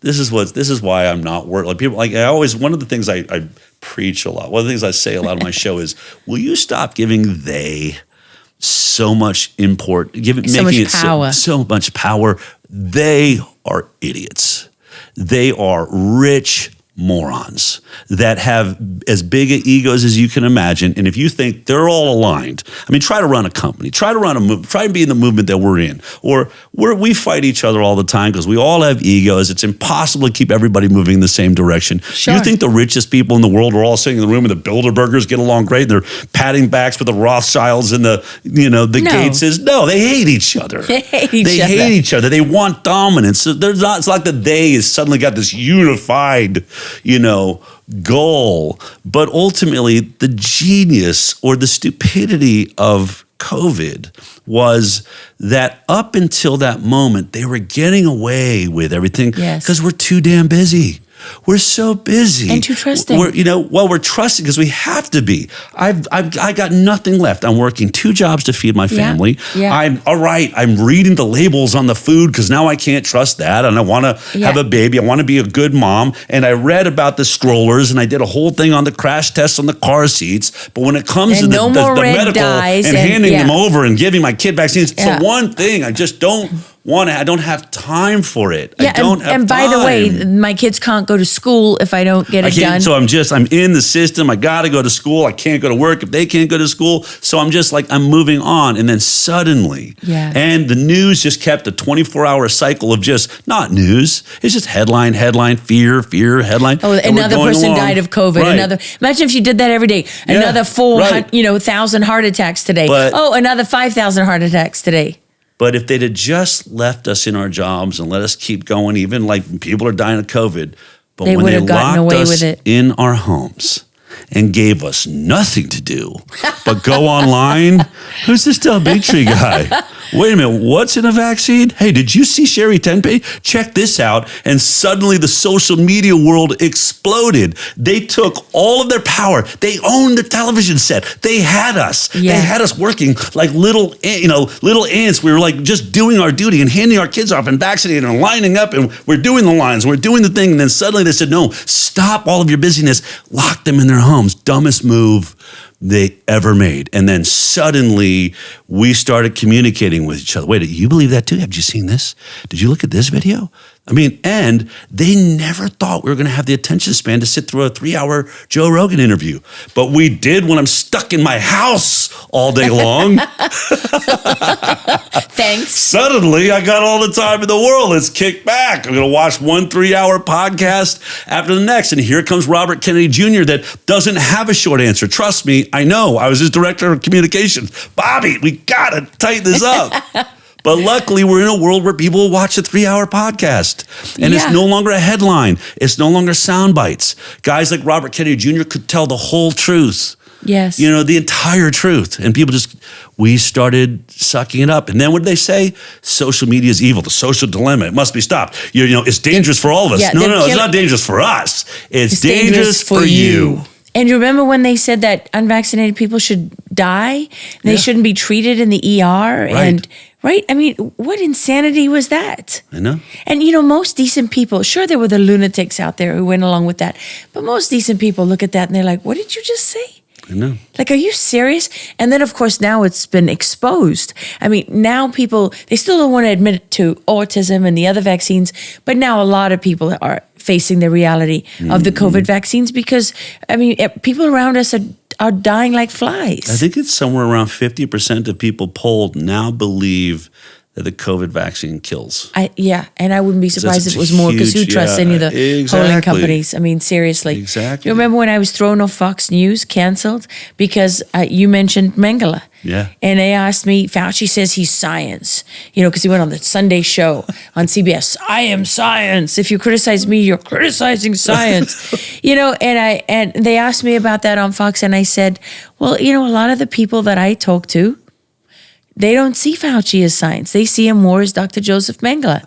This is why I'm not worried. Like people, like one of the things I preach a lot, one of the things I say a lot on my show is, will you stop giving they so much import, making it so much power? They are idiots. They are rich, morons that have as big egos as you can imagine. And if you think they're all aligned, I mean, try to run a company, try to run a movement, try to be in the movement that we're in, or we fight each other all the time because we all have egos. It's impossible to keep everybody moving in the same direction. Sure. You think the richest people in the world are all sitting in the room and the Bilderbergers get along great and they're patting backs with the Rothschilds and the Gateses? No, they hate each other. They hate each other. They want dominance. So it's like the they has suddenly got this unified, goal. But ultimately, the genius or the stupidity of COVID was that up until that moment, they were getting away with everything because we're too damn busy. We're so busy and too trusting. We're trusting because we have to be. I got nothing left. I'm working 2 jobs to feed my family. Yeah. I'm all right. I'm reading the labels on the food because now I can't trust that, and I want to have a baby. I want to be a good mom. And I read about the strollers, and I did a whole thing on the crash tests on the car seats. But when it comes to the medical and handing them over and giving my kid vaccines, it's the one thing I just don't. I don't have time for it. Yeah, I don't have time. And by the way, my kids can't go to school if I don't get it done. So I'm in the system. I got to go to school. I can't go to work if they can't go to school. So I'm just I'm moving on. And then suddenly, and the news just kept a 24-hour cycle of just not news. It's just headline, fear, headline. Oh, another person died of COVID. Right. Imagine if you did that every day. Another 1,000 heart attacks today. Another 5,000 heart attacks today. But if they'd have just left us in our jobs and let us keep going, even people are dying of COVID, but when they locked us in our homes and gave us nothing to do but go online, who's this Bigtree guy? Wait a minute, what's in a vaccine? Hey, did you see Sherry Tenpey? Check this out. And suddenly the social media world exploded. They took all of their power. They owned the television set. They had us. Yeah. They had us working like little ants. We were just doing our duty and handing our kids off and vaccinating and lining up, and we're doing the lines, we're doing the thing. And then suddenly they said, no, stop all of your busyness. Lock them in their homes. Dumbest move they ever made. And then suddenly we started communicating with each other. Wait, you believe that too? Have you seen this? Did you look at this video? I mean, and they never thought we were going to have the attention span to sit through a 3-hour Joe Rogan interview. But we did when I'm stuck in my house all day long. Thanks. Suddenly, I got all the time in the world. Let's kick back. I'm going to watch 1 3-hour podcast after the next. And here comes Robert Kennedy Jr. that doesn't have a short answer. Trust me, I know. I was his director of communications. Bobby, we got to tighten this up. But luckily, we're in a world where people will watch a 3-hour podcast. And it's no longer a headline. It's no longer sound bites. Guys like Robert Kennedy Jr. could tell the whole truth. Yes. The entire truth. And people we started sucking it up. And then what did they say? Social media is evil. The social dilemma. It must be stopped. It's dangerous for all of us. Yeah, no, it's not dangerous for us. It's dangerous for you. And you remember when they said that unvaccinated people should die? They shouldn't be treated in the ER? Right? I mean, what insanity was that? I know. And, most decent people, sure, there were the lunatics out there who went along with that. But most decent people look at that and they're like, what did you just say? I know. Are you serious? And then, of course, now it's been exposed. I mean, now people, they still don't want to admit it to autism and the other vaccines, but now a lot of people are facing the reality of the COVID vaccines because, people around us are dying like flies. I think it's somewhere around 50% of people polled now believe that the COVID vaccine kills. And I wouldn't be surprised if it was more because who trusts any of the polling companies? I mean, seriously. Exactly. You remember when I was thrown off Fox News, canceled, because you mentioned Mengele. Yeah. And they asked me, Fauci says he's science, because he went on the Sunday show on CBS. I am science. If you criticize me, you're criticizing science. And they asked me about that on Fox, and I said, well, a lot of the people that I talk to, they don't see Fauci as science. They see him more as Dr. Joseph Mengele.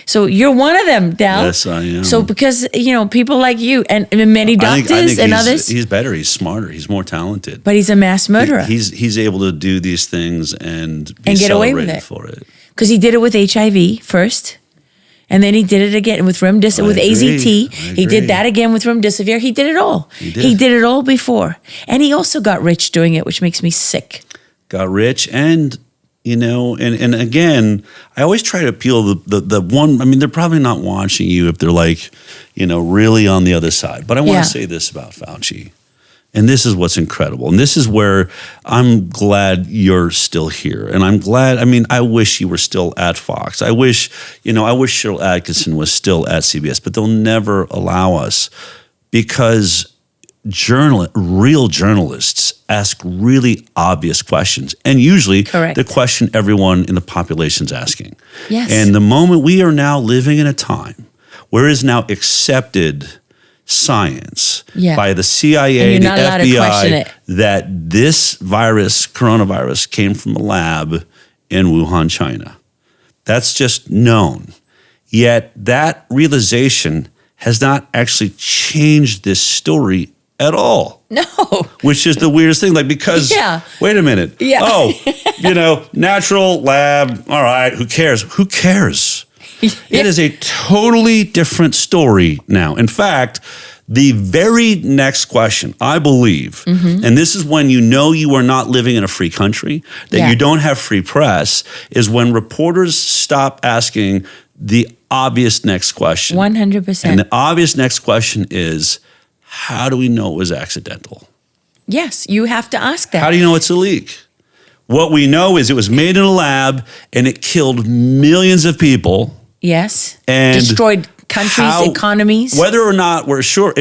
So you're one of them, Del. Yes, I am. So because, people like you and many doctors and others. He's better. He's smarter. He's more talented. But he's a mass murderer. He's able to do these things and be get away with it for it. Because he did it with HIV first. And then he did it again with remdesivir, with AZT. He did that again with remdesivir. He did it all. He did it all before. And he also got rich doing it, which makes me sick. Got rich and And again, I always try to appeal the one. I mean, they're probably not watching you if they're like, really on the other side. But I want to say this about Fauci. And this is what's incredible. And this is where I'm glad you're still here. And I'm glad, I wish you were still at Fox. I wish Cheryl Atkinson was still at CBS, but they'll never allow us because real journalists ask really obvious questions, and usually the question everyone in the population's asking. Yes. And the moment we are now living in a time where it is now accepted science by the CIA, the FBI, that this coronavirus, came from a lab in Wuhan, China. That's just known. Yet that realization has not actually changed this story at all. No. Which is the weirdest thing. Because, wait a minute. Yeah. Oh, natural lab. All right. Who cares? Who cares? It is a totally different story now. In fact, the very next question, I believe, and this is when you are not living in a free country, that you don't have free press, is when reporters stop asking the obvious next question. 100%. And the obvious next question is, how do we know it was accidental? Yes, you have to ask that. How do you know it's a leak? What we know is it was made in a lab and it killed millions of people. Yes. And destroyed countries, economies. Whether or not we're sure,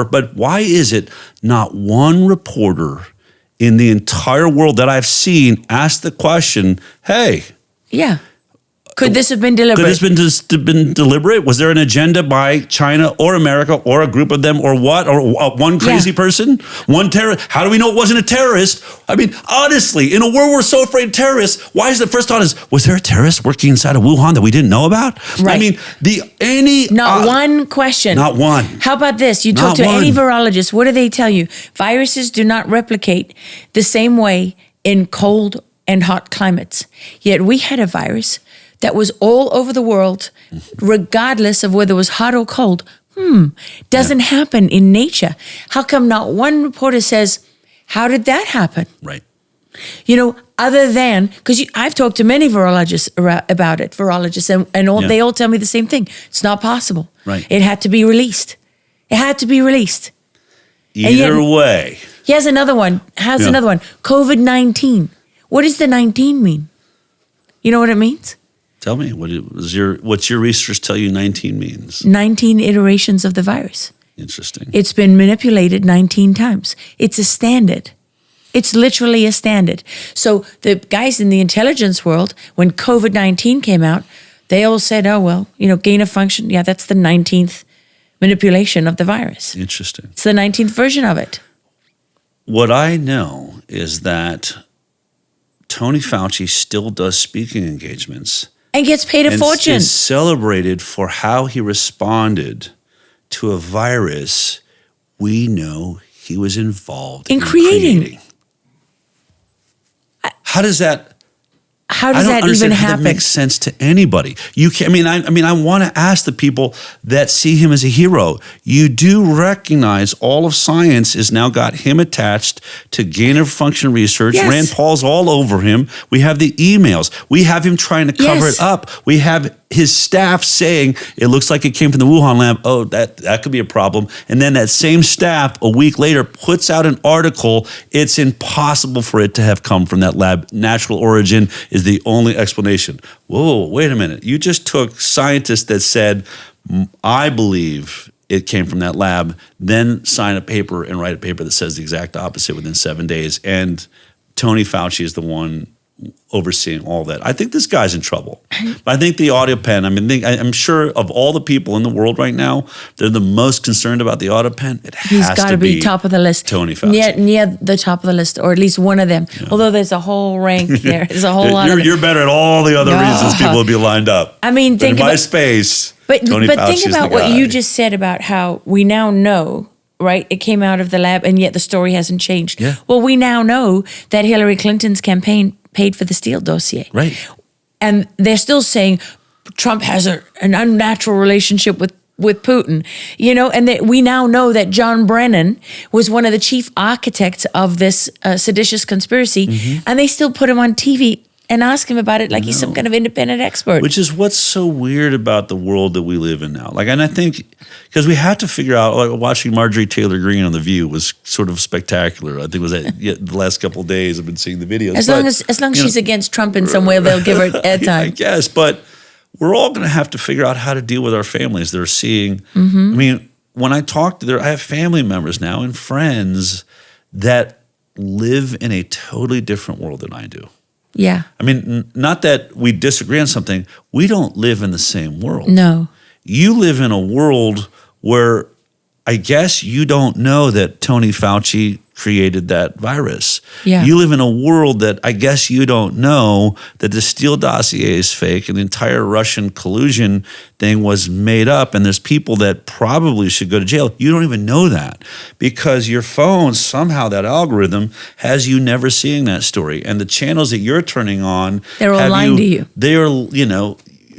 but why is it not one reporter in the entire world that I've seen ask the question, hey. Yeah. Could this have been deliberate? Could this have been deliberate? Was there an agenda by China or America or a group of them or what? Or one crazy person? One terrorist? How do we know it wasn't a terrorist? I mean, honestly, in a world we're so afraid of terrorists, why is the first thought was there a terrorist working inside of Wuhan that we didn't know about? Right. I mean, Not one question. Not one. How about this? You talk to any virologist, what do they tell you? Viruses do not replicate the same way in cold and hot climates. Yet we had a virus that was all over the world, regardless of whether it was hot or cold. Doesn't happen in nature. How come not one reporter says, how did that happen? Right. Other than, because I've talked to many virologists about it, they all tell me the same thing. It's not possible. Right. It had to be released. Either way. He has another one. Another one. COVID-19. What does the 19 mean? You know what it means? Tell me, what's your research tell you 19 means? 19 iterations of the virus. Interesting. It's been manipulated 19 times. It's a standard. It's literally a standard. So the guys in the intelligence world, when COVID-19 came out, they all said, gain of function. Yeah, that's the 19th manipulation of the virus. Interesting. It's the 19th version of it. What I know is that Tony Fauci still does speaking engagements. And gets paid a fortune. And is celebrated for how he responded to a virus we know he was involved in creating. How does that even happen? That makes sense to anybody. You can't. I want to ask the people that see him as a hero. You do recognize all of science has now got him attached to gain of function research. Yes. Rand Paul's all over him. We have the emails. We have him trying to cover it up. We have his staff saying it looks like it came from the Wuhan lab. Oh, that could be a problem. And then that same staff a week later puts out an article. It's impossible for it to have come from that lab. Natural origin is the only explanation. Whoa, wait a minute. You just took scientists that said, I believe it came from that lab, then sign a paper and write a paper that says the exact opposite within 7 days. And Tony Fauci is the one overseeing all that. I think this guy's in trouble. I think the audio pen, I'm sure of all the people in the world right now, they're the most concerned about the audio pen. He's got to be top of the list. Tony Fauci. Near the top of the list, or at least one of them. Yeah. Although there's a whole rank there. There's a whole lot of them. You're better at all the other reasons people would be lined up. Think in my space, Tony Fauci's think about what you just said about how we now know, right? It came out of the lab, and yet the story hasn't changed. Yeah. Well, we now know that Hillary Clinton's campaign paid for the Steele dossier. Right. And they're still saying Trump has an unnatural relationship with Putin, and we now know that John Brennan was one of the chief architects of this seditious conspiracy, and they still put him on TV and ask him about it like he's some kind of independent expert. Which is what's so weird about the world that we live in now. Like, and I think because we have to figure out, like, watching Marjorie Taylor Greene on The View was sort of spectacular. I think it was the last couple of days I've been seeing the videos. As long as she's against Trump in some way, they'll give her airtime. I guess, but we're all going to have to figure out how to deal with our families that are seeing. Mm-hmm. I mean, when I talk to I have family members now and friends that live in a totally different world than I do. Yeah. I mean, not that we disagree on something. We don't live in the same world. No. You live in a world where I guess you don't know that Tony Fauci created that virus. Yeah. You live in a world that I guess you don't know that the Steele dossier is fake and the entire Russian collusion thing was made up and there's people that probably should go to jail. You don't even know that because your phone, somehow that algorithm has you never seeing that story. And the channels that you're turning on, they're all lying to you. They are,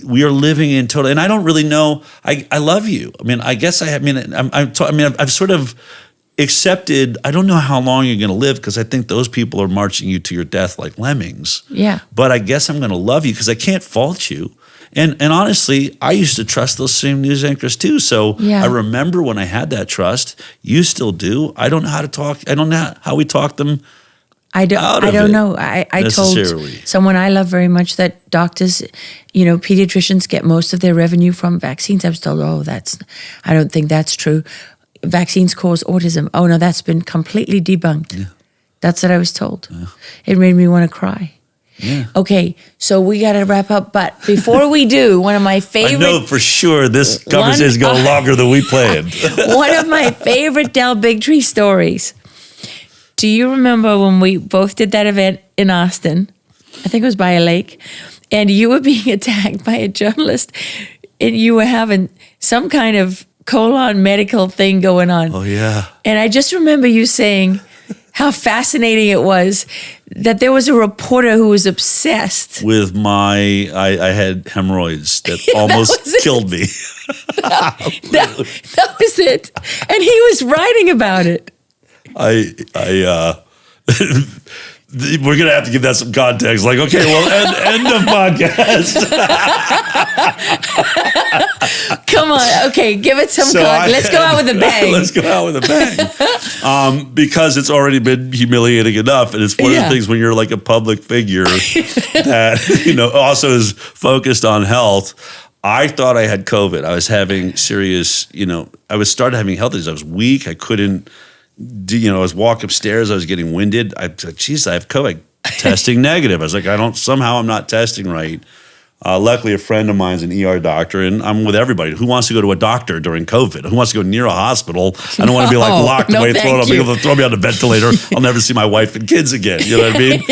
we are living in total, and I don't really know. I love you. I mean, I guess I've sort of accepted. I don't know how long you're going to live because I think those people are marching you to your death like lemmings. Yeah. But I guess I'm going to love you because I can't fault you. And honestly, I used to trust those same news anchors too. So I remember when I had that trust. You still do. I don't know how to talk. I don't know how we talk them. I don't know. I told someone I love very much that doctors, pediatricians get most of their revenue from vaccines. I was told, I don't think that's true. Vaccines cause autism. Oh no, that's been completely debunked. Yeah. That's what I was told. Yeah. It made me want to cry. Yeah. Okay, so we got to wrap up. But before we do, one of my favorite... I know for sure this conversation is going longer than we planned. One of my favorite Del Bigtree stories. Do you remember when we both did that event in Austin? I think it was by a lake. And you were being attacked by a journalist. And you were having some kind of colon medical thing going on. Oh, yeah. And I just remember you saying how fascinating it was that there was a reporter who was obsessed with I had hemorrhoids that almost killed me. that was it. And he was writing about it. We're going to have to give that some context. Like, okay, well, end of podcast. Come on. Okay, give it some context. Let's go out with a bang. Let's go out with a bang. Because it's already been humiliating enough. And it's one of the things when you're like a public figure that, also is focused on health. I thought I had COVID. I was having serious, I started having health issues. I was weak. I couldn't. I was walking upstairs. I was getting winded. I said, "Geez, I have COVID." Testing negative. I was like, I'm not testing right. Luckily, a friend of mine's an ER doctor, and I'm with everybody. Who wants to go to a doctor during COVID? Who wants to go near a hospital? I don't want to be like locked away, throw me on the ventilator. I'll never see my wife and kids again. You know what I mean?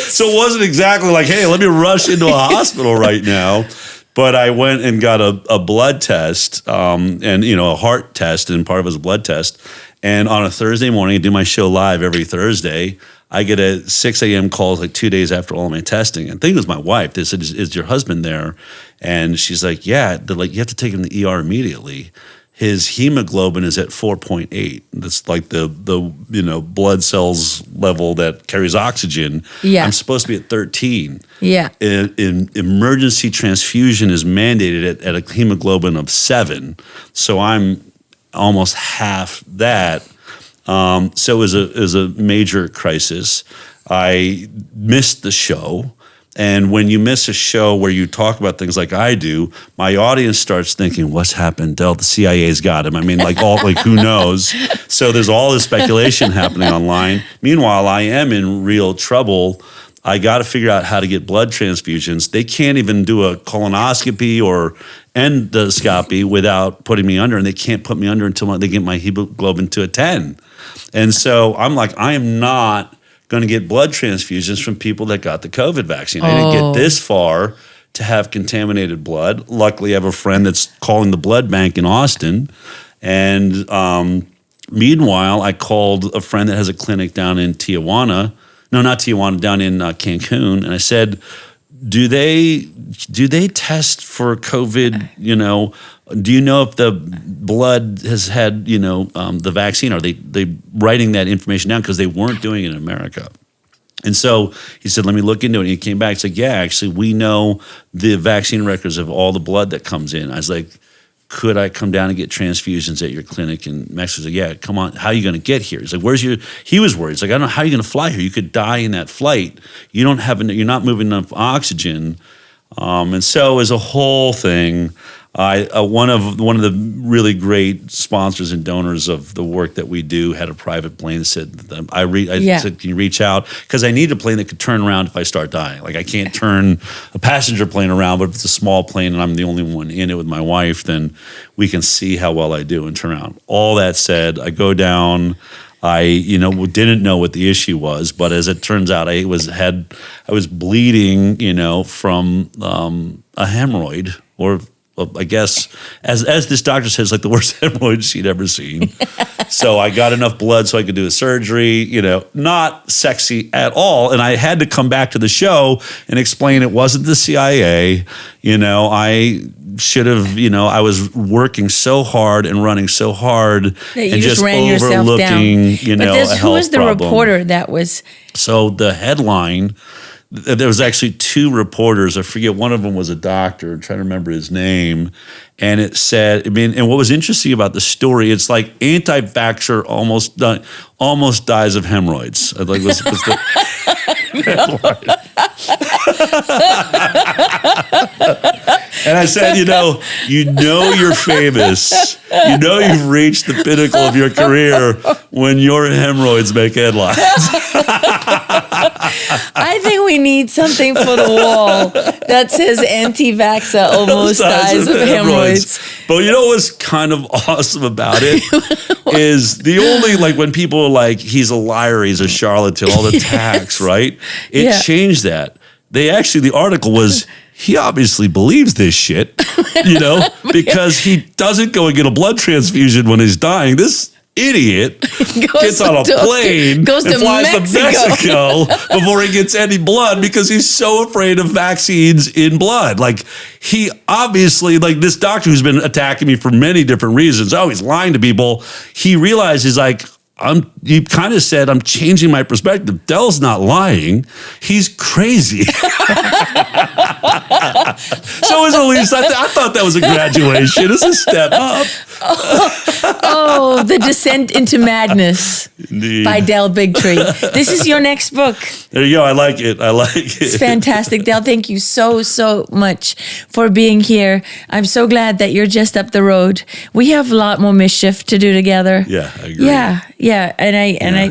So it wasn't exactly like, hey, let me rush into a hospital right now. But I went and got a blood test, and a heart test, and part of it was a blood test. And on a Thursday morning, I do my show live every Thursday. I get a 6 a.m. call like 2 days after all of my testing. And I think it was my wife. They said, "Is your husband there?" And she's like, "Yeah." They're like, "You have to take him to the ER immediately. His hemoglobin is at 4.8. That's like the blood cells level that carries oxygen. Yeah. I'm supposed to be at 13. Yeah. In emergency transfusion is mandated at a hemoglobin of 7. So I'm almost half that. So it was a major crisis. I missed the show. And when you miss a show where you talk about things like I do, my audience starts thinking, "What's happened? Del, the CIA's got him." I mean, who knows? So there's all this speculation happening online. Meanwhile, I am in real trouble. I got to figure out how to get blood transfusions. They can't even do a colonoscopy or endoscopy without putting me under, and they can't put me under until they get my hemoglobin to a 10. And so I'm like, I am not going to get blood transfusions from people that got the COVID vaccine. I didn't get this far to have contaminated blood. Luckily, I have a friend that's calling the blood bank in Austin. And meanwhile, I called a friend that has a clinic down in Tijuana. No, not Tijuana, down in Cancun. And I said, do they test for COVID, do you know if the blood has had, the vaccine? Are they writing that information down? Because they weren't doing it in America. And so he said, let me look into it. And he came back and said, yeah, actually, we know the vaccine records of all the blood that comes in. I was like, could I come down and get transfusions at your clinic in Mexico? He said, yeah, come on. How are you going to get here? He's like, he was worried. He's like, I don't know how you're going to fly here. You could die in that flight. You're not moving enough oxygen. And so it was a whole thing. One of the really great sponsors and donors of the work that we do had a private plane that said, I said, can you reach out? Because I need a plane that could turn around if I start dying. Like I can't turn a passenger plane around, but if it's a small plane and I'm the only one in it with my wife, then we can see how well I do and turn around. All that said, I go down. I didn't know what the issue was, but as it turns out, I was bleeding, from a hemorrhoid, or I guess as this doctor says, like the worst hemorrhoids she'd ever seen. So I got enough blood so I could do a surgery. Not sexy at all, and I had to come back to the show and explain it wasn't the CIA. I should have, I was working so hard and running so hard that you and just ran yourself down. a health who was the problem. reporter that was? So the headline, there was actually two reporters. I forget, one of them was a doctor. I'm trying to remember his name. And it said, and what was interesting about the story, it's like anti-vaxxer almost dies of hemorrhoids. I like was the headline. And I said, you're famous. You've reached the pinnacle of your career when your hemorrhoids make headlines. I think we need something for the wall that says anti-vaxxer almost dies of hemorrhoids. But you know what's kind of awesome about it is the only, like when people are like, he's a liar, he's a charlatan, all the tax, right? It changed that. The article was, he obviously believes this shit, because he doesn't go and get a blood transfusion when he's dying. This idiot gets on a plane and flies to Mexico before he gets any blood because he's so afraid of vaccines in blood. Like he obviously, like this doctor who's been attacking me for many different reasons. Oh, he's lying to people. He realizes he kind of said, I'm changing my perspective. Dell's not lying. He's crazy. So at least I thought that was a graduation. It's a step up. The Descent into Madness. Indeed. By Del Bigtree. This is your next book. There you go. I like it. It's fantastic. Del, thank you so much for being here. I'm so glad that you're just up the road. We have a lot more mischief to do together. Yeah, I agree. Yeah. And I,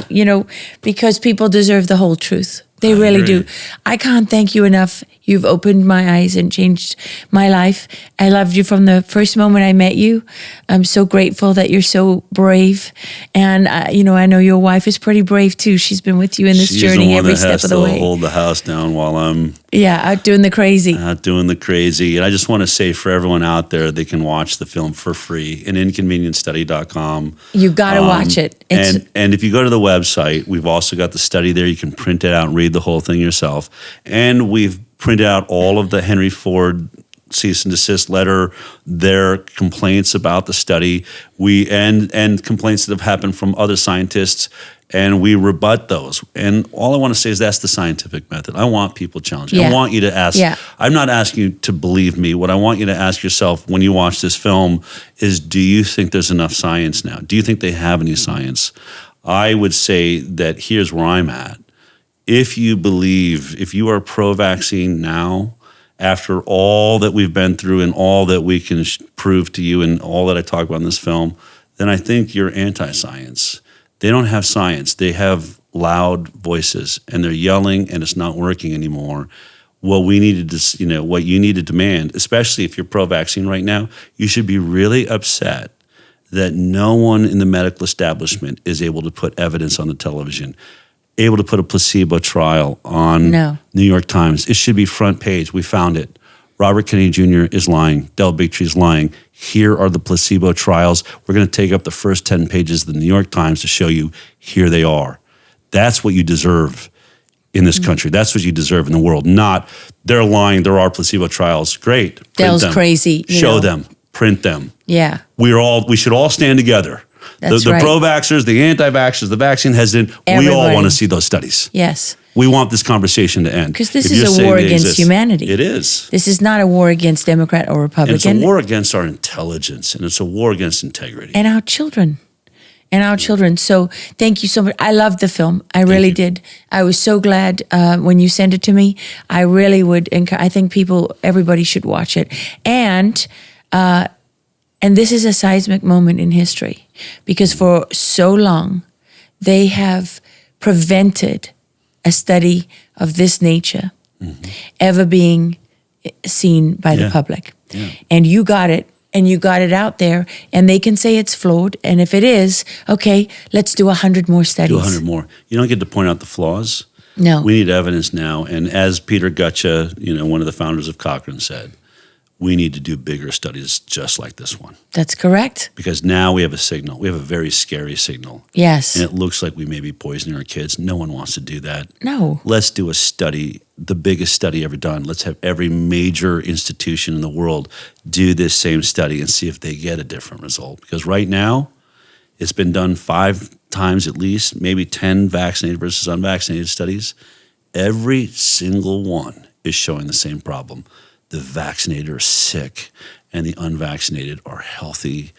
because people deserve the whole truth. They really do. I can't thank you enough. You've opened my eyes and changed my life. I loved you from the first moment I met you. I'm so grateful that you're so brave. And, I know your wife is pretty brave too. She's been with you in this journey every step of the way. She's the one that has to hold the house down while I'm... out doing the crazy. And I just want to say for everyone out there, they can watch the film for free at inconvenientstudy.com. You got to watch it. And if you go to the website, we've also got the study there. You can print it out and read the whole thing yourself. And we've printed out all of the Henry Ford cease and desist letter, their complaints about the study, and complaints that have happened from other scientists, and we rebut those. And all I want to say is that's the scientific method. I want people challenged. I want you to ask. I'm not asking you to believe me. What I want you to ask yourself when you watch this film is, do you think there's enough science now? Do you think they have any science? I would say that here's where I'm at. If you are pro-vaccine now, after all that we've been through and all that we can prove to you and all that I talk about in this film, then I think you're anti-science. They don't have science. They have loud voices, and they're yelling, and it's not working anymore. What we needed to, what you need to demand, especially if you're pro-vaccine right now, you should be really upset that no one in the medical establishment is able to put evidence on the television, able to put a placebo trial on New York Times. It should be front page. We found it. Robert Kennedy Jr. is lying. Del Bigtree is lying. Here are the placebo trials. We're going to take up the first 10 pages of the New York Times to show you here they are. That's what you deserve in this country. That's what you deserve in the world. Not, they're lying, there are placebo trials. Great. Del's crazy. Show them. Print them. Yeah. We should all stand together. The pro-vaxxers, the anti-vaxxers, the vaccine hesitant, we all want to see those studies. Yes. We want this conversation to end. Because this is a war against humanity. It is. This is not a war against Democrat or Republican. And it's a war against our intelligence, and it's a war against integrity. And our children. So thank you so much. I loved the film. I really did. I was so glad when you sent it to me. I really would. I think everybody should watch it. And this is a seismic moment in history, because for so long they have prevented a study of this nature ever being seen by the public. Yeah. And you got it. And you got it out there, and they can say it's flawed. And if it is, okay, let's do 100 more studies. Do 100 more. You don't get to point out the flaws. No. We need evidence now. And as Peter Gutcha, one of the founders of Cochrane, said, we need to do bigger studies just like this one. That's correct. Because now we have a signal. We have a very scary signal. Yes. And it looks like we may be poisoning our kids. No one wants to do that. No. Let's do a study, the biggest study ever done. Let's have every major institution in the world do this same study and see if they get a different result. Because right now, it's been done 5 times at least, maybe 10 vaccinated versus unvaccinated studies. Every single one is showing the same problem. The vaccinated are sick, and the unvaccinated are healthy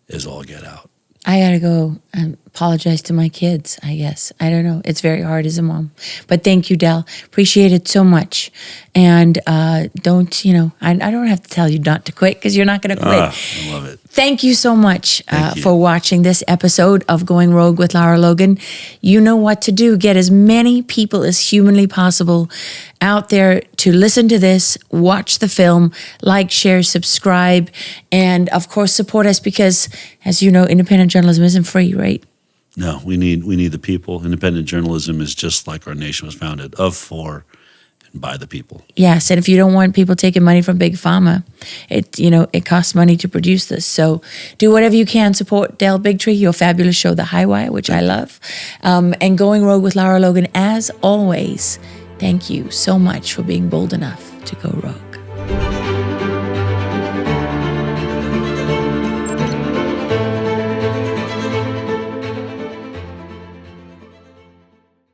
as all get out. I got to go and apologize to my kids, I guess. I don't know. It's very hard as a mom. But thank you, Del. Appreciate it so much. And I don't have to tell you not to quit, because you're not going to quit. I love it. Thank you so much for watching this episode of Going Rogue with Lara Logan. You know what to do. Get as many people as humanly possible out there to listen to this, watch the film, like, share, subscribe, and of course support us, because, as you know, independent journalism isn't free, right? No, we need the people. Independent journalism is just like our nation was founded, of, for, and by the people. Yes, and if you don't want people taking money from Big Pharma, it costs money to produce this. So do whatever you can. Support Del Bigtree, your fabulous show, The Highwire, which I love. And Going Rogue with Lara Logan, as always. Thank you so much for being bold enough to go rogue.